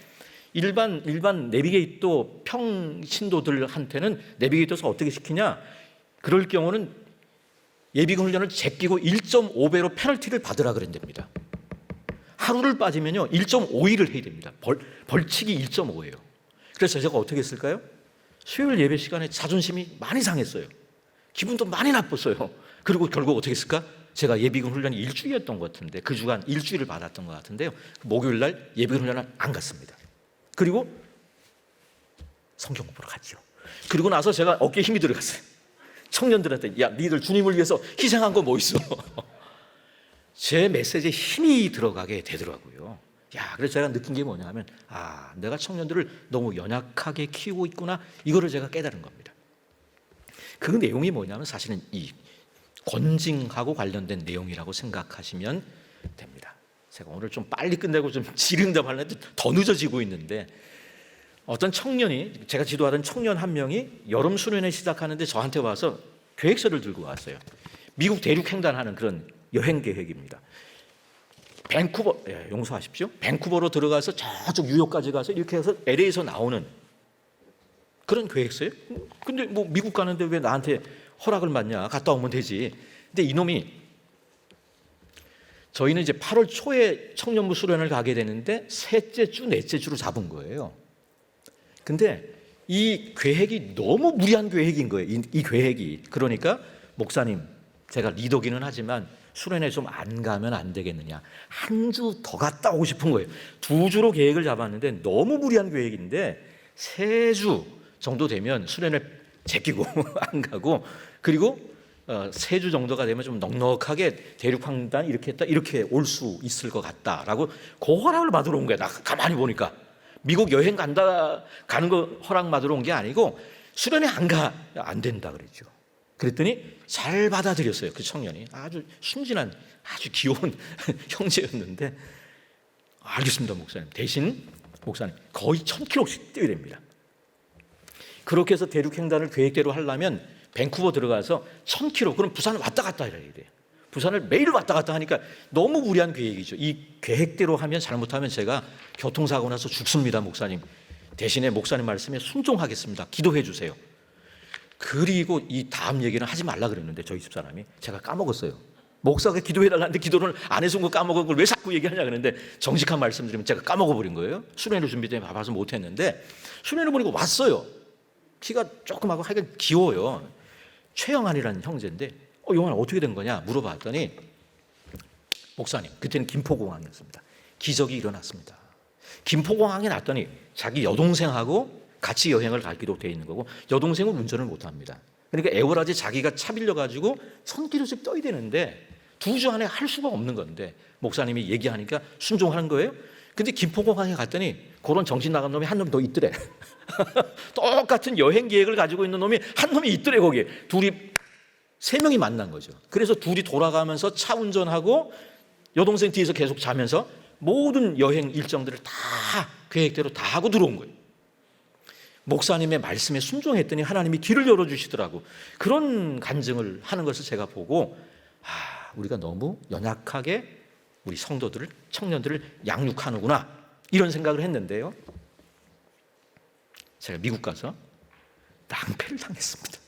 일반 내비게이터 평신도들한테는 내비게이터에서 어떻게 시키냐? 그럴 경우는 예비군 훈련을 제끼고 1.5배로 페널티를 받으라 그랬답니다. 하루를 빠지면요 1.5일을 해야 됩니다. 벌칙이 1.5예요. 그래서 제가 어떻게 했을까요? 수요일 예배 시간에 자존심이 많이 상했어요. 기분도 많이 나빴어요. 그리고 결국 어떻게 했을까? 제가 예비군 훈련이 일주일이었던 것 같은데 그 주간 일주일을 받았던 것 같은데요. 목요일 날 예비군 훈련을 안 갔습니다. 그리고 성경 공부를 갔죠. 그리고 나서 제가 어깨에 힘이 들어갔어요. 청년들한테 야, 니들 주님을 위해서 희생한 거 뭐 있어? 제 메시지에 힘이 들어가게 되더라고요. 그래서 제가 느낀 게 뭐냐면 내가 청년들을 너무 연약하게 키우고 있구나. 이거를 제가 깨달은 겁니다. 그 내용이 뭐냐면 사실은 이 권징하고 관련된 내용이라고 생각하시면 됩니다. 제가 오늘 좀 빨리 끝내고 좀 지른다 하려는데 더 늦어지고 있는데 어떤 청년이 제가 지도하던 청년 한 명이 여름 수련회 시작하는데 저한테 와서 계획서를 들고 왔어요. 미국 대륙횡단하는 그런 여행 계획입니다. 밴쿠버, 용서하십시오. 밴쿠버로 들어가서 저쪽 뉴욕까지 가서 이렇게 해서 LA에서 나오는 그런 계획서예요. 근데 뭐 미국 가는데 왜 나한테 허락을 받냐? 갔다 오면 되지. 근데 이놈이 저희는 이제 8월 초에 청년부 수련을 가게 되는데 셋째 주, 넷째 주로 잡은 거예요. 근데 이 계획이 너무 무리한 계획인 거예요. 이 계획이. 그러니까 목사님, 제가 리더기는 하지만 수련회 좀 안 가면 안 되겠느냐. 한 주 더 갔다 오고 싶은 거예요. 2주로 계획을 잡았는데 너무 무리한 계획인데 3주 정도 되면 수련을 제끼고 안 가고 그리고 3주 정도가 되면 좀 넉넉하게 대륙횡단 이렇게 했다 이렇게 올 수 있을 것 같다라고 그 허락을 받으러 온 거야. 나 가만히 보니까 미국 여행 가는 거 허락 받으러 온 게 아니고 수련회 안 된다 그랬죠. 그랬더니 잘 받아들였어요. 그 청년이 아주 순진한 아주 귀여운 형제였는데 알겠습니다 목사님. 대신 목사님 거의 1000km씩 뛰어야 됩니다. 그렇게 해서 대륙횡단을 계획대로 하려면 밴쿠버 들어가서 1000km 그럼 부산 왔다 갔다 해야 돼요. 부산을 매일 왔다 갔다 하니까 너무 무리한 계획이죠. 이 계획대로 하면 잘못하면 제가 교통사고 나서 죽습니다 목사님. 대신에 목사님 말씀에 순종하겠습니다. 기도해 주세요. 그리고 이 다음 얘기는 하지 말라 그랬는데 저희 집사람이 제가 까먹었어요. 목사가 기도해 달라는데 기도를 안 해서 거 까먹은 걸 왜 자꾸 얘기하냐 그랬는데 정직한 말씀 드리면 제가 까먹어버린 거예요. 수련회 준비 때문에 바빠서 못했는데 수련회 보니까 왔어요. 키가 조그맣고 하여간 귀여워요. 최영한이라는 형제인데 영환아 어떻게 된 거냐 물어봤더니 목사님 그때는 김포공항이었습니다. 기적이 일어났습니다. 김포공항에 났더니 자기 여동생하고 같이 여행을 가기로 돼 있는 거고 여동생은 운전을 못합니다. 그러니까 애월하지 자기가 차 빌려가지고 1000km씩 떠야 되는데 2주 안에 할 수가 없는 건데 목사님이 얘기하니까 순종하는 거예요. 근데 김포공항에 갔더니 그런 정신 나간 놈이 한 놈 더 있더래. 똑같은 여행 계획을 가지고 있는 놈이 한 놈이 있더래. 거기에 둘이 3명이 만난 거죠. 그래서 둘이 돌아가면서 차 운전하고 여동생 뒤에서 계속 자면서 모든 여행 일정들을 다 계획대로 다 하고 들어온 거예요. 목사님의 말씀에 순종했더니 하나님이 길을 열어주시더라고. 그런 간증을 하는 것을 제가 보고 우리가 너무 연약하게 우리 성도들을 청년들을 양육하는구나 이런 생각을 했는데요. 제가 미국 가서 낭패를 당했습니다.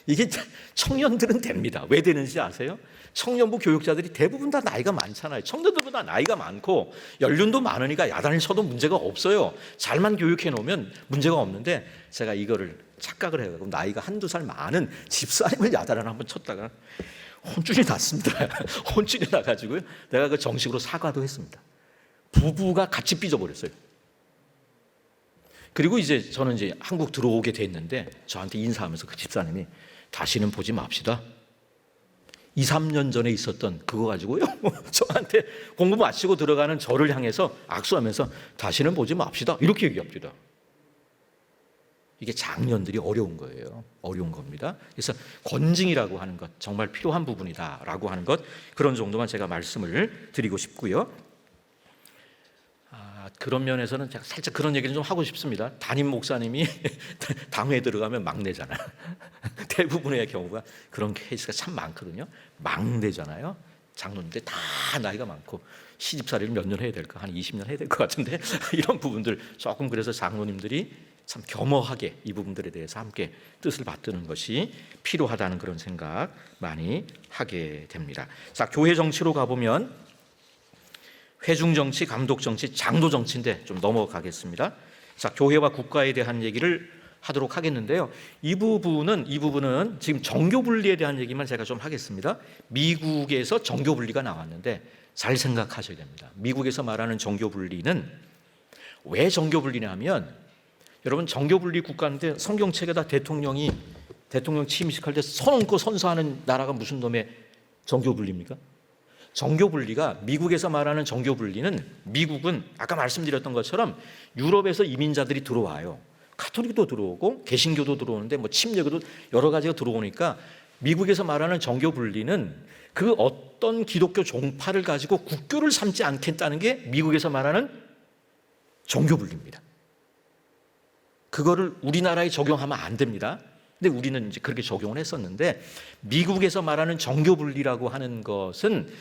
이게 청년들은 됩니다. 왜 되는지 아세요? 청년부 교육자들이 대부분 다 나이가 많잖아요. 청년들보다 나이가 많고 연륜도 많으니까 야단을 쳐도 문제가 없어요. 잘만 교육해 놓으면 문제가 없는데, 제가 이거를 착각을 해요. 나이가 한두 살 많은 집사님을 야단을 한번 쳤다가 혼쭐이 났습니다. 혼쭐이 나가지고요, 내가 그 정식으로 사과도 했습니다. 부부가 같이 삐져버렸어요. 그리고 이제 저는 이제 한국 들어오게 됐는데, 저한테 인사하면서 그 집사님이 다시는 보지 맙시다. 2, 3년 전에 있었던 그거 가지고요, 저한테 공부 마치고 들어가는 저를 향해서 악수하면서 다시는 보지 맙시다, 이렇게 얘기합니다. 이게 장년들이 어려운 거예요. 어려운 겁니다. 그래서 권징이라고 하는 것, 정말 필요한 부분이다라고 하는 것, 그런 정도만 제가 말씀을 드리고 싶고요. 그런 면에서는 제가 살짝 그런 얘기를 좀 하고 싶습니다. 담임 목사님이 당회에 들어가면 막내잖아요. 대부분의 경우가 그런 케이스가 참 많거든요. 막내잖아요. 장로인데 다 나이가 많고 시집살이를 몇 년 해야 될까? 한 20년 해야 될 것 같은데 이런 부분들 조금, 그래서 장로님들이 참 겸허하게 이 부분들에 대해서 함께 뜻을 받드는 것이 필요하다는 그런 생각 많이 하게 됩니다. 자, 교회 정치로 가보면 회중정치, 감독정치, 장로정치인데 좀 넘어가겠습니다. 자, 교회와 국가에 대한 얘기를 하도록 하겠는데요. 이 부분은 지금 정교분리에 대한 얘기만 제가 좀 하겠습니다. 미국에서 정교분리가 나왔는데 잘 생각하셔야 됩니다. 미국에서 말하는 정교분리는 왜 정교분리냐 하면, 여러분, 정교분리 국가인데 성경책에다 대통령 취임식할 때 손 얹고 선서하는 나라가 무슨 놈의 정교분리입니까? 정교분리가, 미국에서 말하는 정교분리는, 미국은 아까 말씀드렸던 것처럼 유럽에서 이민자들이 들어와요. 가톨릭도 들어오고 개신교도 들어오는데 뭐 침례교도 여러 가지가 들어오니까, 미국에서 말하는 정교분리는 그 어떤 기독교 종파를 가지고 국교를 삼지 않겠다는 게 미국에서 말하는 정교분리입니다. 그거를 우리나라에 적용하면 안 됩니다. 근데 우리는 이제 그렇게 적용을 했었는데, 미국에서 말하는 정교분리라고 하는 것은,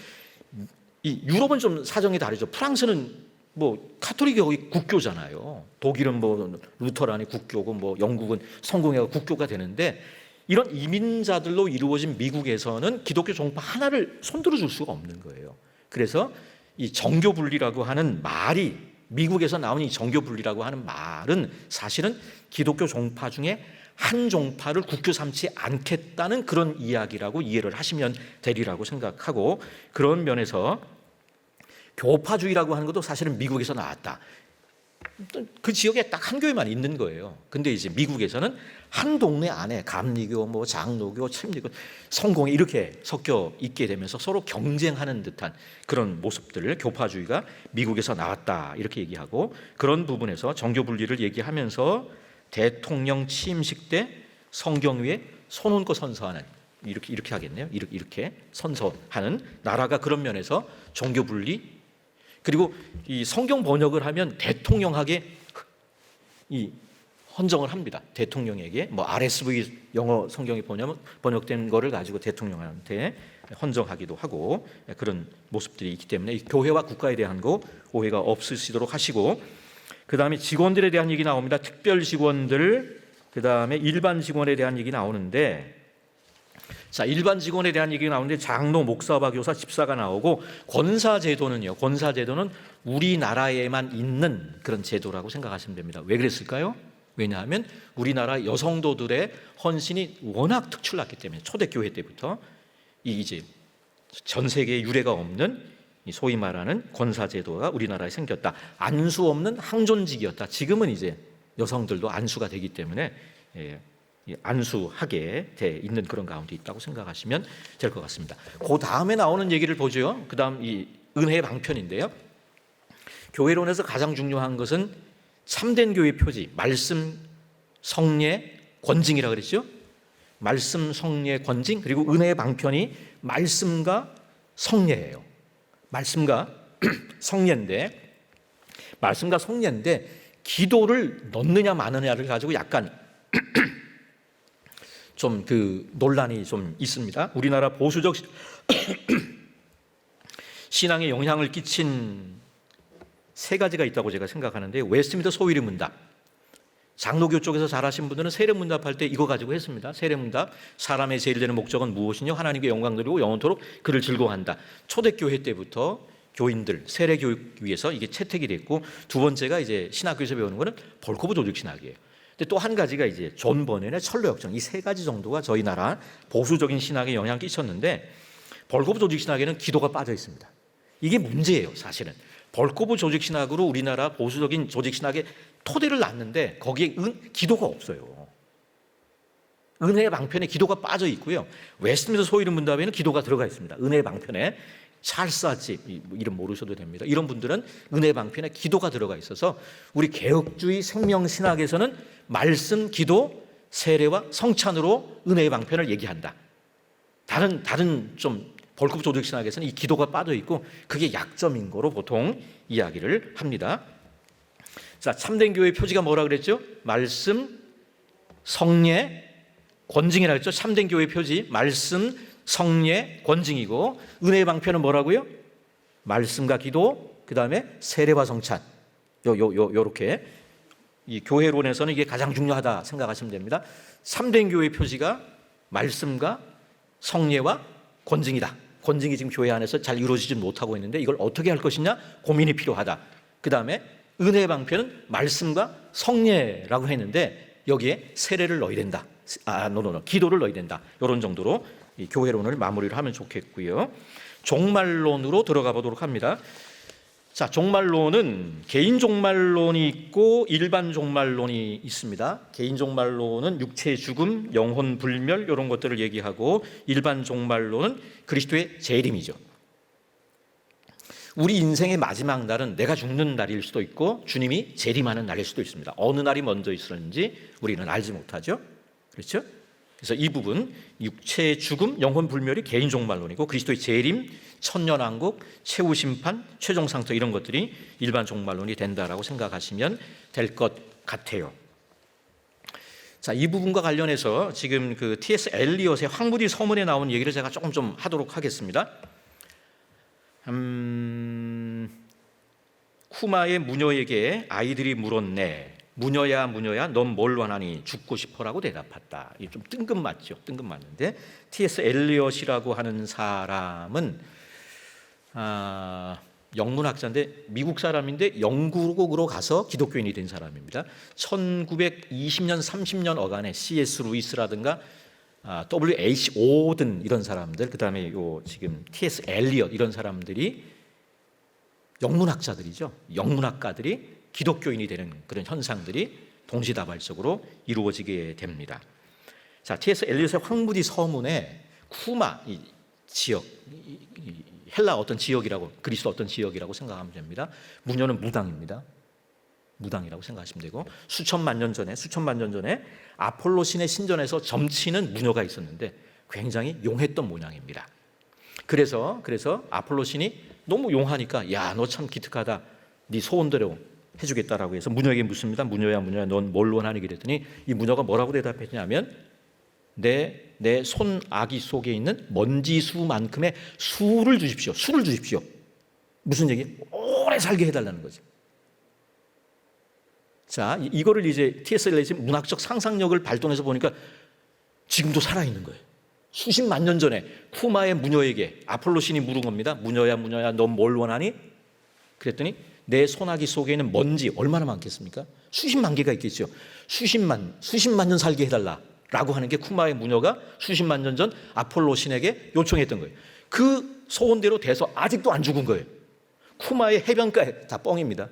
이 유럽은 좀 사정이 다르죠. 프랑스는 뭐 카톨릭이 거의 국교잖아요. 독일은 뭐 루터란이 국교고, 뭐 영국은 성공회가 국교가 되는데, 이런 이민자들로 이루어진 미국에서는 기독교 종파 하나를 손들어 줄 수가 없는 거예요. 그래서 이 정교분리라고 하는 말이, 미국에서 나온 이 정교분리라고 하는 말은 사실은 기독교 종파 중에 한 종파를 국교 삼지 않겠다는 그런 이야기라고 이해를 하시면 되리라고 생각하고, 그런 면에서 교파주의라고 하는 것도 사실은 미국에서 나왔다. 그 지역에 딱 한 교회만 있는 거예요. 근데 이제 미국에서는 한 동네 안에 감리교, 뭐 장로교, 침례교, 성공회 이렇게 섞여 있게 되면서 서로 경쟁하는 듯한 그런 모습들, 교파주의가 미국에서 나왔다, 이렇게 얘기하고, 그런 부분에서 정교분리를 얘기하면서 대통령 취임식 때 성경 위에 손 얹고 선서하는, 이렇게 하겠네요. 이렇게 선서하는 나라가 그런 면에서 종교분리, 그리고 이 성경 번역을 하면 대통령에게 이 헌정을 합니다. 대통령에게 뭐 RSV 영어 성경이 번역된 거를 가지고 대통령한테 헌정하기도 하고, 그런 모습들이 있기 때문에 교회와 국가에 대한 거 오해가 없으시도록 하시고, 그 다음에 직원들에 대한 얘기 나옵니다. 특별 직원들, 그 다음에 일반 직원에 대한 얘기 나오는데, 자, 일반 직원에 대한 얘기가 나오는데 장로, 목사와 교사, 집사가 나오고, 권사제도는요, 권사제도는 우리나라에만 있는 그런 제도라고 생각하시면 됩니다. 왜 그랬을까요? 왜냐하면 우리나라 여성도들의 헌신이 워낙 특출났기 때문에, 초대교회 때부터 이제 전 세계에 유례가 없는 소위 말하는 권사제도가 우리나라에 생겼다. 안수 없는 항존직이었다. 지금은 이제 여성들도 안수가 되기 때문에 안수하게 돼 있는 그런 가운데 있다고 생각하시면 될 것 같습니다. 그 다음에 나오는 얘기를 보죠. 그 다음 이 은혜의 방편인데요. 교회론에서 가장 중요한 것은 참된 교회 표지, 말씀, 성례, 권징이라고 그랬죠. 말씀, 성례, 권징, 그리고 은혜의 방편이 말씀과 성례예요. 말씀과 성례인데, 말씀과 성례인데 기도를 넣느냐 마느냐를 가지고 약간 좀 그 논란이 좀 있습니다. 우리나라 보수적 신앙에 영향을 끼친 세 가지가 있다고 제가 생각하는데, 웨스트민스터 소위리 문답, 장로교 쪽에서 잘하신 분들은 세례문답할 때 이거 가지고 했습니다. 세례문답, 사람의 제일 되는 목적은 무엇이냐? 하나님께 영광 드리고 영원토록 그를 즐거워한다. 초대교회 때부터 교인들 세례 교육 위해서 이게 채택이 됐고, 두 번째가 이제 신학교에서 배우는 거는 벌코브 조직 신학이에요. 근데 또 한 가지가 이제 존 버넷의 철로 역정, 이 세 가지 정도가 저희 나라 보수적인 신학에 영향을 끼쳤는데, 벌코브 조직 신학에는 기도가 빠져 있습니다. 이게 문제예요. 사실은 벌코브 조직 신학으로 우리나라 보수적인 조직 신학의 토대를 놨는데 거기에 기도가 없어요. 은혜의 방편에 기도가 빠져 있고요. 웨스트민스터 소위른 문답에는 기도가 들어가 있습니다. 은혜의 방편에 찰스 하치, 이름 모르셔도 됩니다. 이런 분들은 은혜의 방편에 기도가 들어가 있어서 우리 개혁주의 생명신학에서는 말씀, 기도, 세례와 성찬으로 은혜의 방편을 얘기한다. 다른 좀 벌코브 조직 신학에서는 이 기도가 빠져 있고 그게 약점인 거로 보통 이야기를 합니다. 자, 참된 교회의 표지가 뭐라 그랬죠? 말씀, 성례, 권징이라 그랬죠. 참된 교회의 표지 말씀, 성례, 권징이고, 은혜의 방편은 뭐라고요? 말씀과 기도, 그 다음에 세례와 성찬. 요렇게 이 교회론에서는 이게 가장 중요하다 생각하시면 됩니다. 참된 교회의 표지가 말씀과 성례와 권징이다. 권징이 지금 교회 안에서 잘 이루어지지 못하고 있는데 이걸 어떻게 할 것이냐 고민이 필요하다. 그 다음에 은혜의 방편은 말씀과 성례라고 했는데 여기에 세례를 넣어야 된다. 기도를 넣어야 된다. 이런 정도로 이 교회론을 마무리를 하면 좋겠고요. 종말론으로 들어가 보도록 합니다. 자, 종말론은 개인 종말론이 있고 일반 종말론이 있습니다. 개인 종말론은 육체의 죽음, 영혼 불멸 이런 것들을 얘기하고, 일반 종말론은 그리스도의 재림이죠. 우리 인생의 마지막 날은 내가 죽는 날일 수도 있고 주님이 재림하는 날일 수도 있습니다. 어느 날이 먼저 있었는지 우리는 알지 못하죠. 그렇죠? 그래서 이 부분, 육체의 죽음, 영혼 불멸이 개인 종말론이고, 그리스도의 재림, 천년왕국, 최후 심판, 최종 상태 이런 것들이 일반 종말론이 된다라고 생각하시면 될 것 같아요. 자, 이 부분과 관련해서 지금 그 T.S. 엘리엇의 황무디 서문에 나온 얘기를 제가 조금 좀 하도록 하겠습니다. 쿠마의 무녀에게 아이들이 물었네. 무녀야 무녀야 넌 뭘 원하니? 죽고 싶어라고 대답했다. 이게 좀 뜬금맞죠. 뜬금맞는데 T.S. 엘리엇이라고 하는 사람은 영문학자인데 미국 사람인데 영국으로 가서 기독교인이 된 사람입니다. 1920년 30년 어간에 C.S. 루이스라든가 W.H. 오든 이런 사람들, 그 다음에 요 지금 T.S. 엘리엇 이런 사람들이 영문학자들이죠. 영문학가들이 기독교인이 되는 그런 현상들이 동시다발적으로 이루어지게 됩니다. 자, T.S. 엘리엇의 황무디 서문에 쿠마 이 지역, 헬라 어떤 지역이라고, 그리스 어떤 지역이라고 생각하면 됩니다. 무녀는 무당입니다. 무당이라고 생각하시면 되고, 수천만 년 전에 아폴로 신의 신전에서 점치는 무녀가 있었는데 굉장히 용했던 모양입니다. 그래서 아폴로 신이 너무 용하니까 야, 너 참 기특하다. 네 소원대로 해주겠다라고 해서 무녀에게 묻습니다. 무녀야 무녀야 넌 뭘 원하니? 그랬더니 이 무녀가 뭐라고 대답했냐면 내 손아귀 속에 있는 먼지수만큼의 수를 주십시오. 무슨 얘기? 오래 살게 해달라는 거죠. 자, 이거를 이제 T.S. 엘리엇이 문학적 상상력을 발동해서 보니까 지금도 살아있는 거예요. 수십만 년 전에 쿠마의 무녀에게 아폴로 신이 물은 겁니다. 무녀야 무녀야 넌 뭘 원하니? 그랬더니 내 손아귀 속에 있는 먼지 얼마나 많겠습니까? 수십만 개가 있겠죠. 수십만 년 살게 해달라라고 하는 게 쿠마의 무녀가 수십만 년 전 아폴로 신에게 요청했던 거예요. 그 소원대로 돼서 아직도 안 죽은 거예요. 쿠마의 해변가에 다 뻥입니다.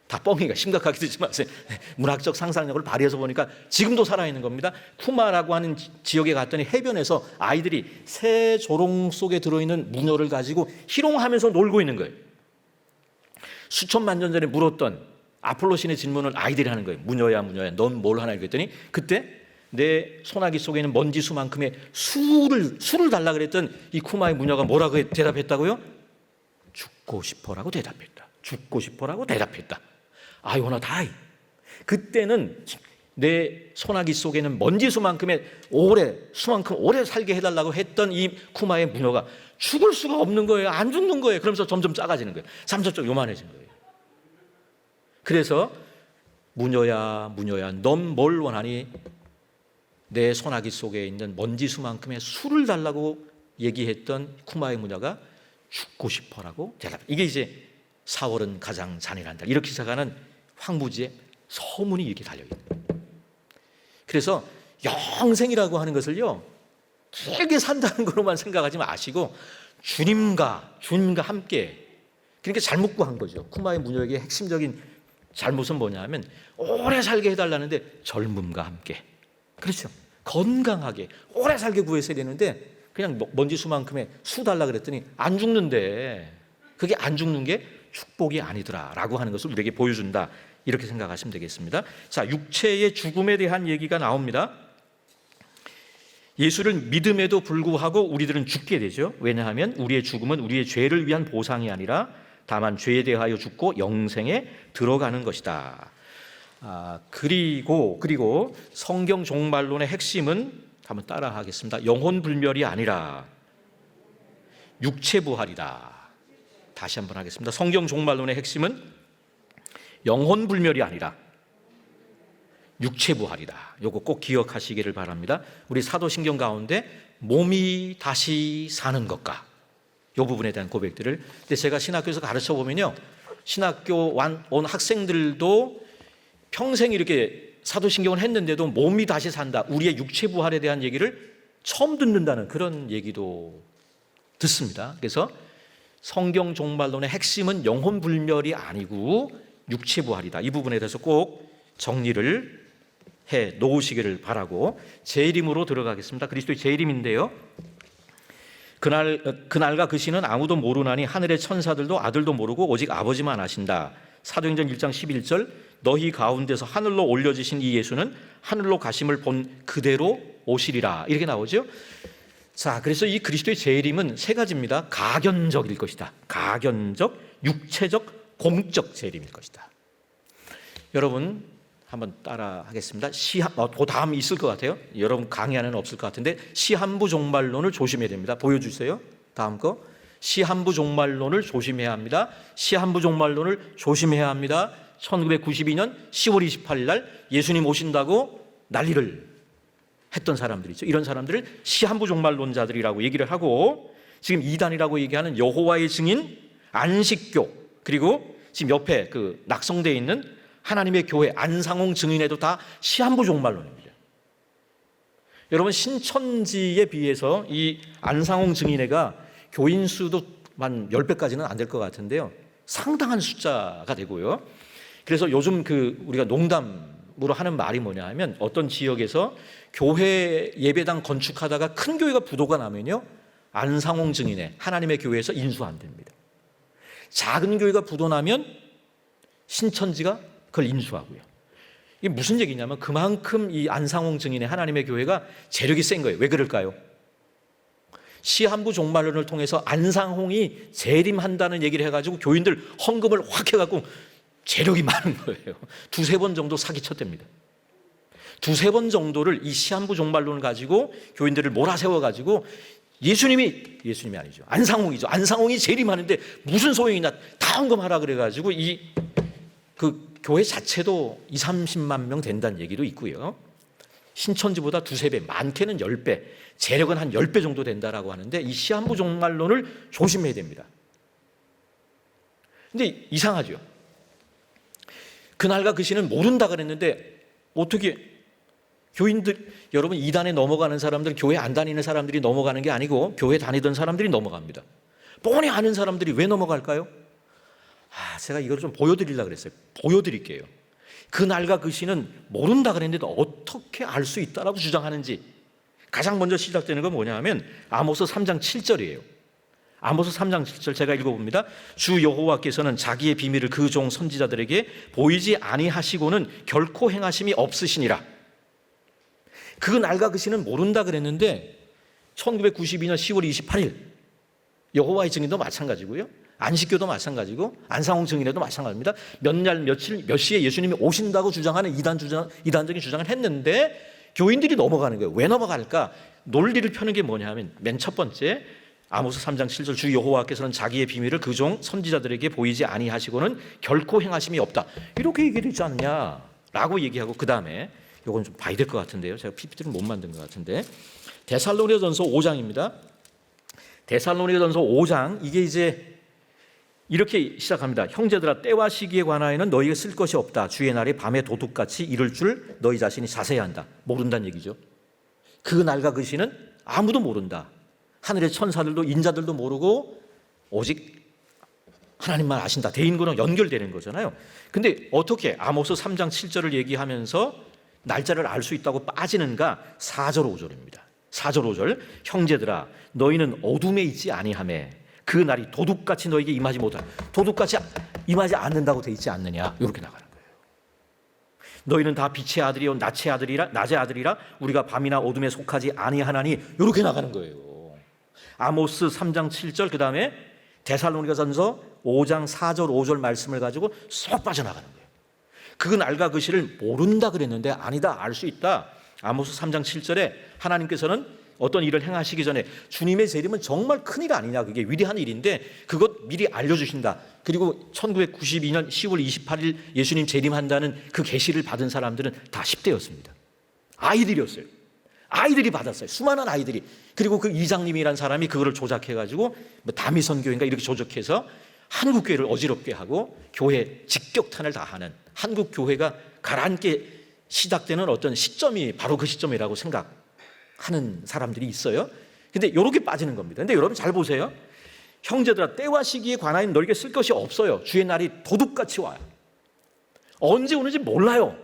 다 뻥이니까 심각하게 듣지 마세요. 문학적 상상력을 발휘해서 보니까 지금도 살아있는 겁니다. 쿠마라고 하는 지역에 갔더니 해변에서 아이들이 새 조롱 속에 들어있는 무녀를 가지고 희롱하면서 놀고 있는 거예요. 수천만 년 전에 물었던 아폴로 신의 질문을 아이들이 하는 거예요. 무녀야 무녀야 넌 뭘 하나? 그랬더니 그때 내 손아귀 속에 있는 먼지수만큼의 수를 달라 그랬던 이 쿠마의 무녀가 뭐라고 대답했다고요? 죽고 싶어라고 대답했다. I wanna die. 그때는 내 손아귀 속에는 먼지수만큼의 수만큼 오래 살게 해달라고 했던 이 쿠마의 무녀가 죽을 수가 없는 거예요. 안 죽는 거예요. 그러면서 점점 작아지는 거예요. 점점 요만해진 거예요. 그래서 무녀야 무녀야 넌 뭘 원하니? 내 소나기 속에 있는 먼지 수만큼의 술을 달라고 얘기했던 쿠마의 무녀가 죽고 싶어라고 대답. 이게 이제 4월은 가장 잔인한 달 이렇게 시작하는 황무지의 서문이 이렇게 달려있는. 그래서 영생이라고 하는 것을요 길게 산다는 것로만 생각하지 마시고 주님과 함께, 그러니까 잘못 구한 거죠. 쿠마의 무녀에게 핵심적인 잘못은 뭐냐면 오래 살게 해달라는데 젊음과 함께, 그렇죠, 건강하게 오래 살게 구했어야 되는데 그냥 먼지 수만큼의 수 달라 그랬더니 안 죽는데, 그게 안 죽는 게 축복이 아니더라라고 하는 것을 우리에게 보여준다, 이렇게 생각하시면 되겠습니다. 자, 육체의 죽음에 대한 얘기가 나옵니다. 예수를 믿음에도 불구하고 우리들은 죽게 되죠. 왜냐하면 우리의 죽음은 우리의 죄를 위한 보상이 아니라 다만 죄에 대하여 죽고 영생에 들어가는 것이다. 그리고 성경 종말론의 핵심은 한번 따라 하겠습니다. 영혼 불멸이 아니라 육체 부활이다. 다시 한번 하겠습니다. 성경 종말론의 핵심은 영혼 불멸이 아니라 육체 부활이다. 요거 꼭 기억하시기를 바랍니다. 우리 사도신경 가운데 몸이 다시 사는 것과 요 부분에 대한 고백들을, 근데 제가 신학교에서 가르쳐 보면요, 신학교 온 학생들도 평생 이렇게 사도신경을 했는데도 몸이 다시 산다, 우리의 육체 부활에 대한 얘기를 처음 듣는다는 그런 얘기도 듣습니다. 그래서 성경 종말론의 핵심은 영혼 불멸이 아니고 육체 부활이다. 이 부분에 대해서 꼭 정리를 해 놓으시기를 바라고, 재림으로 들어가겠습니다. 그리스도의 재림인데요, 그날과 그 시는 아무도 모르나니 하늘의 천사들도 아들도 모르고 오직 아버지만 아신다. 사도행전 1장 11절, 너희 가운데서 하늘로 올려지신 이 예수는 하늘로 가심을 본 그대로 오시리라, 이렇게 나오죠. 자, 그래서 이 그리스도의 재림은 세 가지입니다. 가견적일 것이다. 가견적, 육체적, 공적 재림일 것이다. 여러분 한번 따라 하겠습니다. 그 다음 있을 것 같아요. 여러분 강의 안에는 없을 것 같은데, 시한부 종말론을 조심해야 됩니다. 보여주세요. 다음 거. 시한부 종말론을 조심해야 합니다. 시한부 종말론을 조심해야 합니다. 1992년 10월 28일 날 예수님 오신다고 난리를 했던 사람들이죠. 이런 사람들을 시한부 종말론자들이라고 얘기를 하고, 지금 이단이라고 얘기하는 여호와의 증인, 안식교, 그리고 지금 옆에 그 낙성되어 있는 하나님의 교회 안상홍 증인회도 다 시한부 종말론입니다. 여러분, 신천지에 비해서 이 안상홍 증인회가 교인 수도 한 10배까지는 안 될 것 같은데요, 상당한 숫자가 되고요. 그래서 요즘 우리가 농담으로 하는 말이 뭐냐 하면, 어떤 지역에서 교회 예배당 건축하다가 큰 교회가 부도가 나면요, 안상홍 증인회 하나님의 교회에서 인수 안 됩니다. 작은 교회가 부도 나면 신천지가 그걸 인수하고요. 이게 무슨 얘기냐면 그만큼 이 안상홍 증인의 하나님의 교회가 재력이 센 거예요. 왜 그럴까요? 시한부 종말론을 통해서 안상홍이 재림한다는 얘기를 해가지고 교인들 헌금을 확 해갖고 재력이 많은 거예요. 두세 번 정도 사기쳤답니다. 두세 번 정도를 이 시한부 종말론을 가지고 교인들을 몰아세워가지고 예수님이 아니죠, 안상홍이죠. 안상홍이 재림하는데 무슨 소용이 있나, 다 헌금하라 그래가지고 그 교회 자체도 20-30만 명 된다는 얘기도 있고요. 신천지보다 두세 배, 많게는 10배, 재력은 한 10배 정도 된다라고 하는데, 이 시한부 종말론을 조심해야 됩니다. 근데 이상하죠. 그날과 그 시는 모른다 그랬는데 어떻게 교인들, 여러분, 이단에 넘어가는 사람들, 교회 안 다니는 사람들이 넘어가는 게 아니고 교회 다니던 사람들이 넘어갑니다. 뻔히 아는 사람들이 왜 넘어갈까요? 제가 이걸 좀 보여드리려고 그랬어요. 보여드릴게요. 그날과 그 시는 모른다 그랬는데 어떻게 알 수 있다라고 주장하는지. 가장 먼저 시작되는 건 뭐냐 하면 아모스 3장 7절이에요. 아모스 3장 7절 제가 읽어봅니다. 주 여호와께서는 자기의 비밀을 그 종 선지자들에게 보이지 아니하시고는 결코 행하심이 없으시니라. 그 날과 그 시는 모른다 그랬는데 1992년 10월 28일 여호와의 증인도 마찬가지고요, 안식교도 마찬가지고 안상홍 증인회도 마찬가지입니다. 몇 날 며칠 몇 시에 예수님이 오신다고 주장하는 이단적인 주장을 했는데 교인들이 넘어가는 거예요. 왜 넘어갈까? 논리를 펴는 게 뭐냐 하면, 맨 첫 번째 아모스 3장 7절, 주 여호와께서는 자기의 비밀을 그 종 선지자들에게 보이지 아니하시고는 결코 행하심이 없다, 이렇게 얘기를 했지 않냐. 라고 얘기하고 그 다음에 요건 좀 봐야 될 것 같은데요. 제가 PPT를 못 만든 것 같은데 데살로니가전서 5장입니다. 데살로니가전서 5장 이게 이제 이렇게 시작합니다. 형제들아 때와 시기에 관하여는 너희가 쓸 것이 없다. 주의 날이 밤에 도둑같이 이를 줄 너희 자신이 자세히 한다. 모른다는 얘기죠. 그 날과 그 시는 아무도 모른다. 하늘의 천사들도 인자들도 모르고 오직 하나님만 아신다. 대인과는 연결되는 거잖아요. 근데 어떻게 아모스 3장 7절을 얘기하면서 날짜를 알 수 있다고 빠지는가? 4절 5절입니다. 4절 5절 형제들아 너희는 어둠에 있지 아니하매 그 날이 도둑같이 너에게 임하지 못하라. 도둑같이 임하지 않는다고 돼 있지 않느냐. 이렇게 나가는 거예요. 너희는 다 빛의 아들이요 낮의 아들이라 우리가 밤이나 어둠에 속하지 아니하나니 이렇게 나가는 거예요. 아모스 3장 7절 그 다음에 데살로니가전서 5장 4절 5절 말씀을 가지고 쏙 빠져나가는 거예요. 그 날과 그 시를 모른다 그랬는데 아니다, 알 수 있다. 아모스 3장 7절에 하나님께서는 어떤 일을 행하시기 전에 주님의 재림은 정말 큰일 아니냐, 그게 위대한 일인데 그것 미리 알려주신다. 그리고 1992년 10월 28일 예수님 재림한다는 그 계시를 받은 사람들은 다 10대였습니다. 아이들이었어요. 아이들이 받았어요. 수많은 아이들이. 그리고 그 이장님이란 사람이 그거를 조작해가지고 다미선교인가 이렇게 조작해서 한국교회를 어지럽게 하고 교회 직격탄을 다하는, 한국교회가 가라앉게 시작되는 어떤 시점이 바로 그 시점이라고 생각하는 사람들이 있어요. 근데 이렇게 빠지는 겁니다. 근데 여러분 잘 보세요. 형제들아 때와 시기에 관하여 너에게 쓸 것이 없어요. 주의 날이 도둑같이 와요. 언제 오는지 몰라요.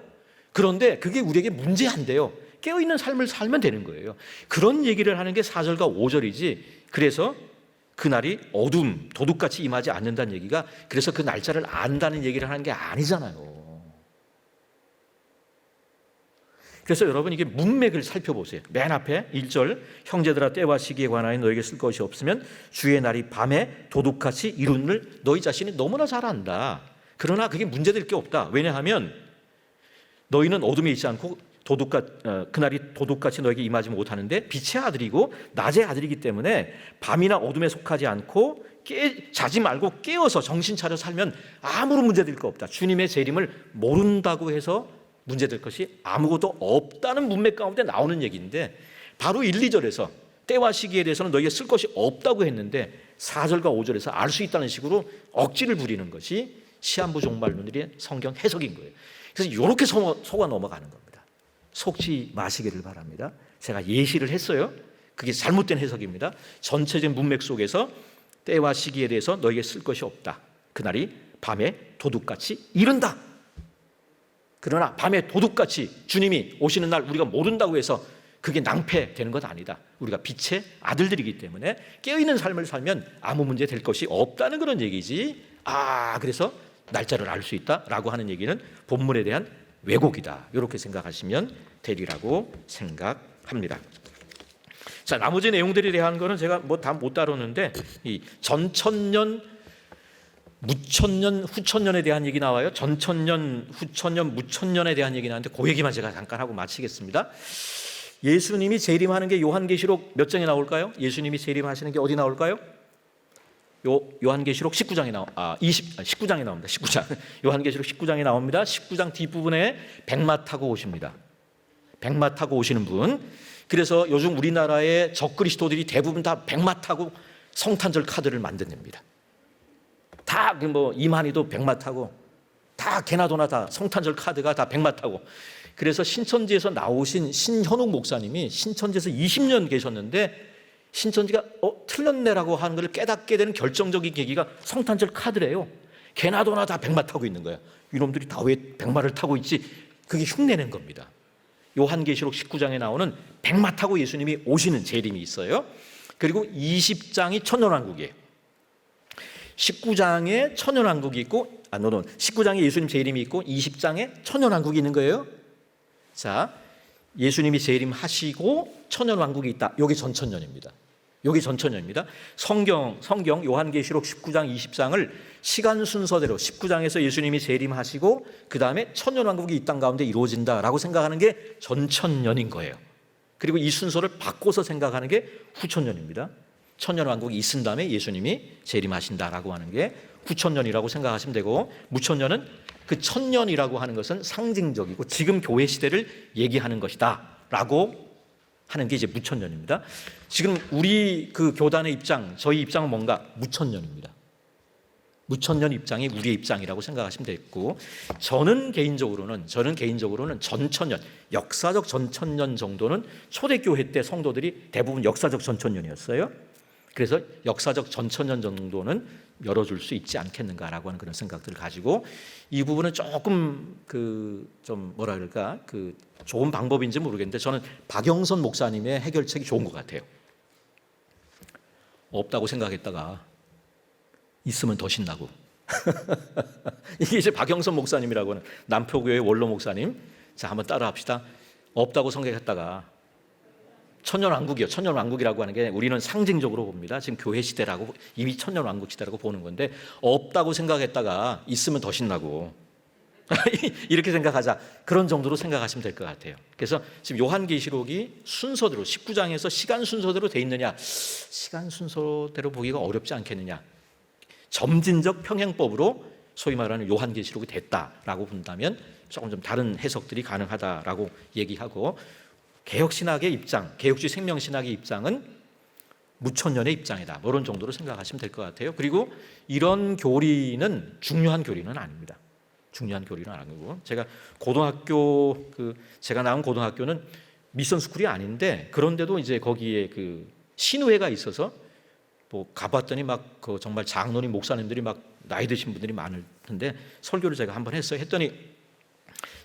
그런데 그게 우리에게 문제 안 돼요. 깨어있는 삶을 살면 되는 거예요. 그런 얘기를 하는 게 4절과 5절이지. 그래서 그날이 어둠, 도둑같이 임하지 않는다는 얘기가 그래서 그 날짜를 안다는 얘기를 하는 게 아니잖아요. 그래서 여러분 이게 문맥을 살펴보세요. 맨 앞에 1절 형제들아 때와 시기에 관하여 너에게 쓸 것이 없으면 주의 날이 밤에 도둑같이 이룬을 너희 자신이 너무나 잘 안다. 그러나 그게 문제될 게 없다. 왜냐하면 너희는 어둠에 있지 않고 그날이 도둑같이 너에게 임하지 못하는데 빛의 아들이고 낮의 아들이기 때문에 밤이나 어둠에 속하지 않고 자지 말고 깨어서 정신 차려 살면 아무런 문제될 거 없다. 주님의 재림을 모른다고 해서 문제될 것이 아무것도 없다는 문맥 가운데 나오는 얘기인데 바로 1, 2절에서 때와 시기에 대해서는 너희가 쓸 것이 없다고 했는데 4절과 5절에서 알 수 있다는 식으로 억지를 부리는 것이 시한부 종말론들의 성경 해석인 거예요. 그래서 이렇게 속아 넘어가는 겁니다. 속지 마시기를 바랍니다. 제가 예시를 했어요. 그게 잘못된 해석입니다. 전체적인 문맥 속에서 때와 시기에 대해서 너에게 쓸 것이 없다. 그날이 밤에 도둑같이 이른다. 그러나 밤에 도둑같이 주님이 오시는 날 우리가 모른다고 해서 그게 낭패되는 것 아니다. 우리가 빛의 아들들이기 때문에 깨어있는 삶을 살면 아무 문제 될 것이 없다는 그런 얘기지. 그래서 날짜를 알 수 있다라고 하는 얘기는 본문에 대한 왜곡이다. 이렇게 생각하시면 되리라고 생각합니다. 자, 나머지 내용들에 대한 거는 제가 다 못 다루는데 이 전천년, 무천년, 후천년에 대한 얘기 나와요. 전천년, 후천년, 무천년에 대한 얘기 나왔는데 그 얘기만 제가 잠깐 하고 마치겠습니다. 예수님이 재림하는 게 요한계시록 몇 장에 나올까요? 예수님이 재림하시는 게 어디 나올까요? 요한계시록 19장에 19장에 나옵니다. 19장. 요한계시록 19장에 나옵니다. 19장 뒷부분에 백마 타고 오십니다. 백마 타고 오시는 분. 그래서 요즘 우리나라의 적그리스도들이 대부분 다 백마 타고 성탄절 카드를 만든답니다. 다 이만희도 백마 타고 다 개나도나 다 성탄절 카드가 다 백마 타고. 그래서 신천지에서 나오신 신현욱 목사님이 신천지에서 20년 계셨는데 신천지가 틀렸네라고 하는 걸 깨닫게 되는 결정적인 계기가 성탄절 카드래요. 개나도나 다 백마 타고 있는 거야. 이놈들이 다 왜 백마를 타고 있지? 그게 흉내낸 겁니다. 요한계시록 19장에 나오는 백마 타고 예수님이 오시는 재림이 있어요. 그리고 20장이 천년왕국이에요. 19장에 천년왕국이 있고 19장에 예수님 재림이 있고 20장에 천년왕국이 있는 거예요. 자, 예수님이 재림하시고 천년왕국이 있다. 여기 전천년입니다. 여기 전천년입니다. 성경 요한계시록 19장 20장을 시간 순서대로 19장에서 예수님이 재림하시고 그 다음에 천년왕국이 이 땅 가운데 이루어진다라고 생각하는 게 전천년인 거예요. 그리고 이 순서를 바꿔서 생각하는 게 후천년입니다. 천년왕국이 있은 다음에 예수님이 재림하신다라고 하는 게 9,000년이라고 생각하시면 되고, 무천년은 그 1,000년이라고 하는 것은 상징적이고 지금 교회 시대를 얘기하는 것이다라고 하는 게 이제 무천년입니다. 지금 우리 그 교단의 입장, 저희 입장은 뭔가 무천년입니다. 무천년 입장이 우리의 입장이라고 생각하시면 되겠고, 저는 개인적으로는 전천년, 역사적 전천년 정도는 초대교회 때 성도들이 대부분 역사적 전천년이었어요. 그래서 역사적 전천년 정도는 열어줄 수 있지 않겠는가라고 하는 그런 생각들을 가지고, 이 부분은 조금 좀 뭐라 그럴까 좋은 방법인지 모르겠는데, 저는 박영선 목사님의 해결책이 좋은 것 같아요. 없다고 생각했다가 있으면 더 신나고. 이게 이제 박영선 목사님이라고 하는 남포교회 원로 목사님. 자, 한번 따라합시다. 없다고 생각했다가 천년왕국이요. 천년왕국이라고 하는 게 우리는 상징적으로 봅니다. 지금 교회 시대라고, 이미 천년왕국 시대라고 보는 건데, 없다고 생각했다가 있으면 더 신나고 이렇게 생각하자, 그런 정도로 생각하시면 될 것 같아요. 그래서 지금 요한계시록이 순서대로 19장에서 시간 순서대로 돼 있느냐, 시간 순서대로 보기가 어렵지 않겠느냐, 점진적 평행법으로 소위 말하는 요한계시록이 됐다라고 본다면 조금 좀 다른 해석들이 가능하다라고 얘기하고, 개혁신학의 입장, 개혁주의 생명신학의 입장은 무천년의 입장이다, 이런 정도로 생각하시면 될 것 같아요. 그리고 이런 교리는 중요한 교리는 아닙니다. 중요한 교리는 아니고, 제가 나온 고등학교는 미션 스쿨이 아닌데, 그런데도 이제 거기에 신우회가 있어서 뭐 가봤더니 막 정말 장로님 목사님들이 막 나이 드신 분들이 많을 텐데, 설교를 제가 한번 했더니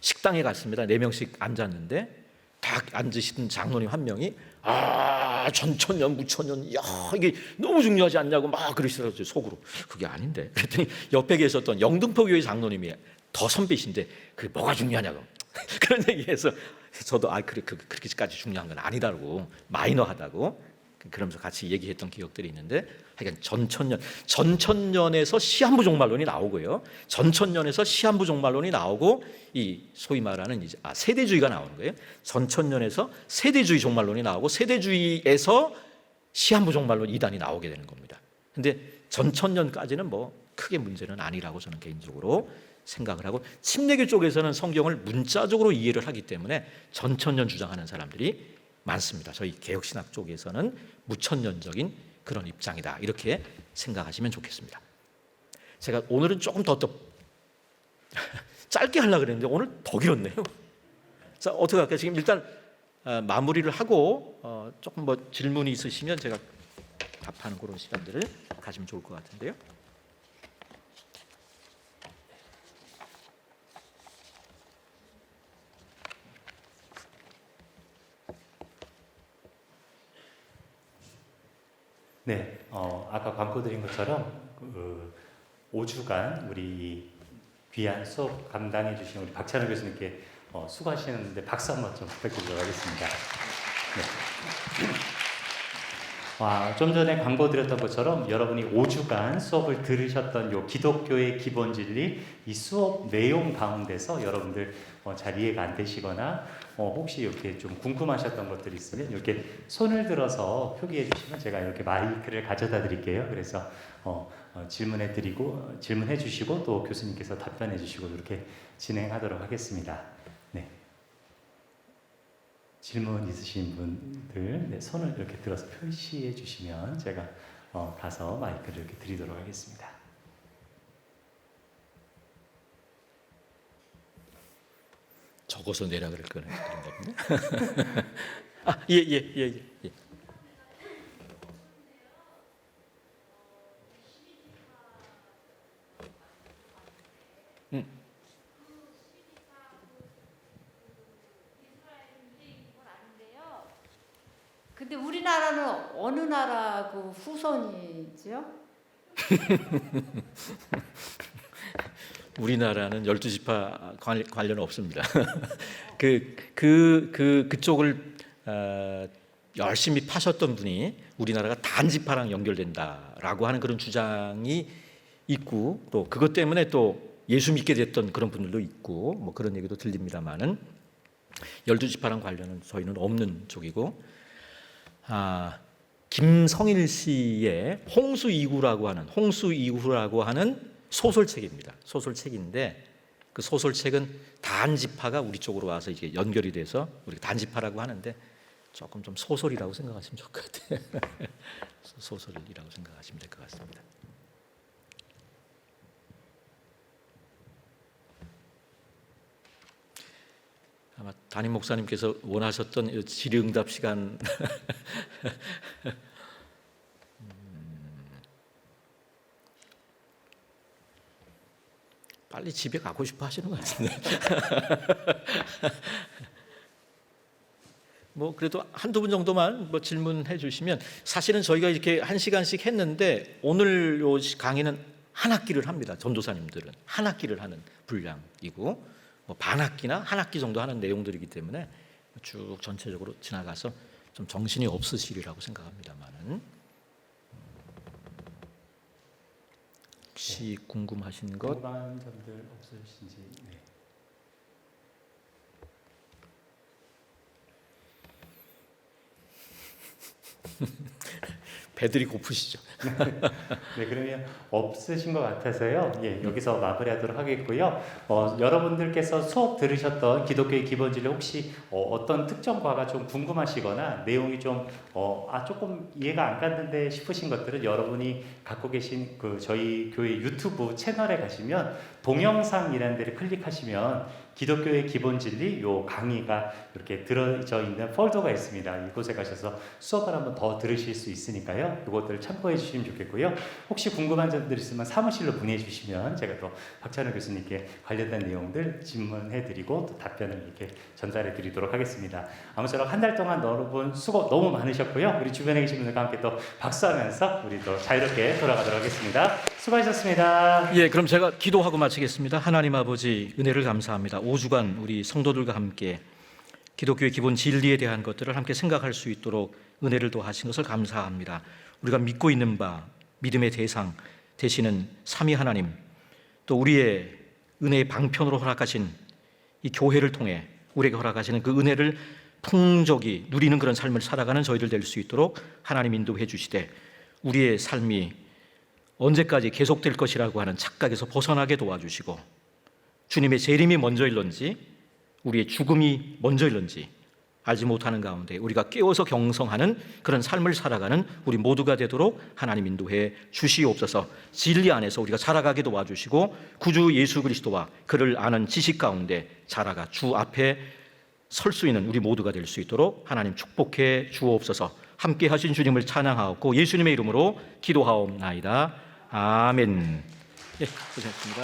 식당에 갔습니다. 4명씩 앉았는데 딱 앉으신 장로님 한 명이 전천년 무천년, 야 이게 너무 중요하지 않냐고 막 그러시더라고요. 속으로. 그게 아닌데. 그랬더니 옆에 계셨던 영등포 교회 장로님이 더 선배신데 그게 뭐가 중요하냐고 그런 얘기해서, 저도 그렇게까지 중요한 건 아니다고, 마이너하다고 그러면서 같이 얘기했던 기억들이 있는데, 하여간 전천년에서 시한부 종말론이 나오고요, 전천년에서 시한부 종말론이 나오고, 이 소위 말하는 이제 세대주의가 나오는 거예요. 전천년에서 세대주의 종말론이 나오고, 세대주의에서 시한부 종말론 이단이 나오게 되는 겁니다. 근데 전천년까지는 뭐 크게 문제는 아니라고 저는 개인적으로 생각을 하고, 침례교 쪽에서는 성경을 문자적으로 이해를 하기 때문에 전천년 주장하는 사람들이 많습니다. 저희 개혁신학 쪽에서는 무천년적인 그런 입장이다, 이렇게 생각하시면 좋겠습니다. 제가 오늘은 조금 더 짧게 하려고 그랬는데 오늘 더 길었네요. 자, 어떻게 할까요? 지금 일단 마무리를 하고 조금 뭐 질문이 있으시면 제가 답하는 그런 시간들을 가지면 좋을 것 같은데요. 네, 아까 광고 드린 것처럼 5주간 우리 귀한 수업 감당해 주신 우리 박찬호 교수님께 수고하시는데 박수 한번 좀 부탁드리도록 하겠습니다. 네. 좀 전에 광고 드렸던 것처럼 여러분이 5주간 수업을 들으셨던 요 기독교의 기본 진리, 이 수업 내용 가운데서 여러분들 잘 이해가 안 되시거나 혹시 이렇게 좀 궁금하셨던 것들이 있으면 이렇게 손을 들어서 표기해 주시면 제가 이렇게 마이크를 가져다 드릴게요. 그래서 질문해 주시고 또 교수님께서 답변해 주시고 이렇게 진행하도록 하겠습니다. 네. 질문 있으신 분들 손을 이렇게 들어서 표시해 주시면 제가 가서 마이크를 이렇게 드리도록 하겠습니다. 적어서 내라 그럴 거는 그런 겁니다. 예. 근데 우리나라는 어느 나라하고 후손이죠? 우리나라는 12지파 관련 없습니다. 그쪽을 열심히 파셨던 분이 우리나라가 단지파랑 연결된다라고 하는 그런 주장이 있고, 또 그것 때문에 또 예수 믿게 됐던 그런 분들도 있고, 뭐 그런 얘기도 들립니다만은 12지파랑 관련은 저희는 없는 쪽이고, 김성일 씨의 홍수 이구라고 하는 소설책입니다. 소설책인데 그 소설책은 단지파가 우리 쪽으로 와서 이게 연결이 돼서 우리가 단지파라고 하는데 조금 좀 소설이라고 생각하시면 좋을 것 같아요. 소설이라고 생각하시면 될 것 같습니다. 아마 담임 목사님께서 원하셨던 질의응답 시간 빨리 집에 가고 싶어 하시는 것 같은데 뭐 그래도 한두 분 정도만 뭐 질문해 주시면 사실은 저희가 이렇게 1시간씩 했는데 오늘 요 강의는 한 학기를 합니다. 전도사님들은 한 학기를 하는 분량이고 뭐 반 학기나 한 학기 정도 하는 내용들이기 때문에 쭉 전체적으로 지나가서 좀 정신이 없으시리라고 생각합니다만은 혹시 궁금하신 것 궁금한 점들 없으신지. 네. 배들이 고프시죠? 네, 그러면 없으신 것 같아서요. 예, 여기서 마무리하도록 하겠고요. 여러분들께서 수업 들으셨던 기독교의 기본진리 혹시 어떤 특정 과가 좀 궁금하시거나 내용이 좀 조금 이해가 안 갔는데 싶으신 것들은 여러분이 갖고 계신 그 저희 교회 유튜브 채널에 가시면 동영상이라는 데를 클릭하시면 기독교의 기본 진리 요 강의가 이렇게 들어져 있는 폴더가 있습니다. 이곳에 가셔서 수업을 한번 더 들으실 수 있으니까요. 이것들을 참고해 주시면 좋겠고요. 혹시 궁금한 점들 있으면 사무실로 문의해 주시면 제가 또 박찬호 교수님께 관련된 내용들 질문해 드리고 또 답변을 이렇게 전달해 드리도록 하겠습니다. 아무쪼록 한 달 동안 여러분 수고 너무 많으셨고요. 우리 주변에 계신 분들과 함께 또 박수하면서 우리 또 자유롭게 돌아가도록 하겠습니다. 수고하셨습니다. 예, 그럼 제가 기도하고 마치겠습니다. 하나님 아버지 은혜를 감사합니다. 5주간 우리 성도들과 함께 기독교의 기본 진리에 대한 것들을 함께 생각할 수 있도록 은혜를 더하신 것을 감사합니다. 우리가 믿고 있는 바 믿음의 대상 되시는 삼위 하나님, 또 우리의 은혜의 방편으로 허락하신 이 교회를 통해 우리에게 허락하시는 그 은혜를 풍족히 누리는 그런 삶을 살아가는 저희들 될 수 있도록 하나님 인도해 주시되 우리의 삶이 언제까지 계속될 것이라고 하는 착각에서 벗어나게 도와주시고 주님의 재림이 먼저일런지 우리의 죽음이 먼저일런지 알지 못하는 가운데 우리가 깨어서 경성하는 그런 삶을 살아가는 우리 모두가 되도록 하나님 인도해 주시옵소서. 진리 안에서 우리가 살아가게 도와주시고 구주 예수 그리스도와 그를 아는 지식 가운데 자라가 주 앞에 설 수 있는 우리 모두가 될 수 있도록 하나님 축복해 주옵소서. 함께 하신 주님을 찬양하옵고 예수님의 이름으로 기도하옵나이다. 아멘. 예, 고생했습니다.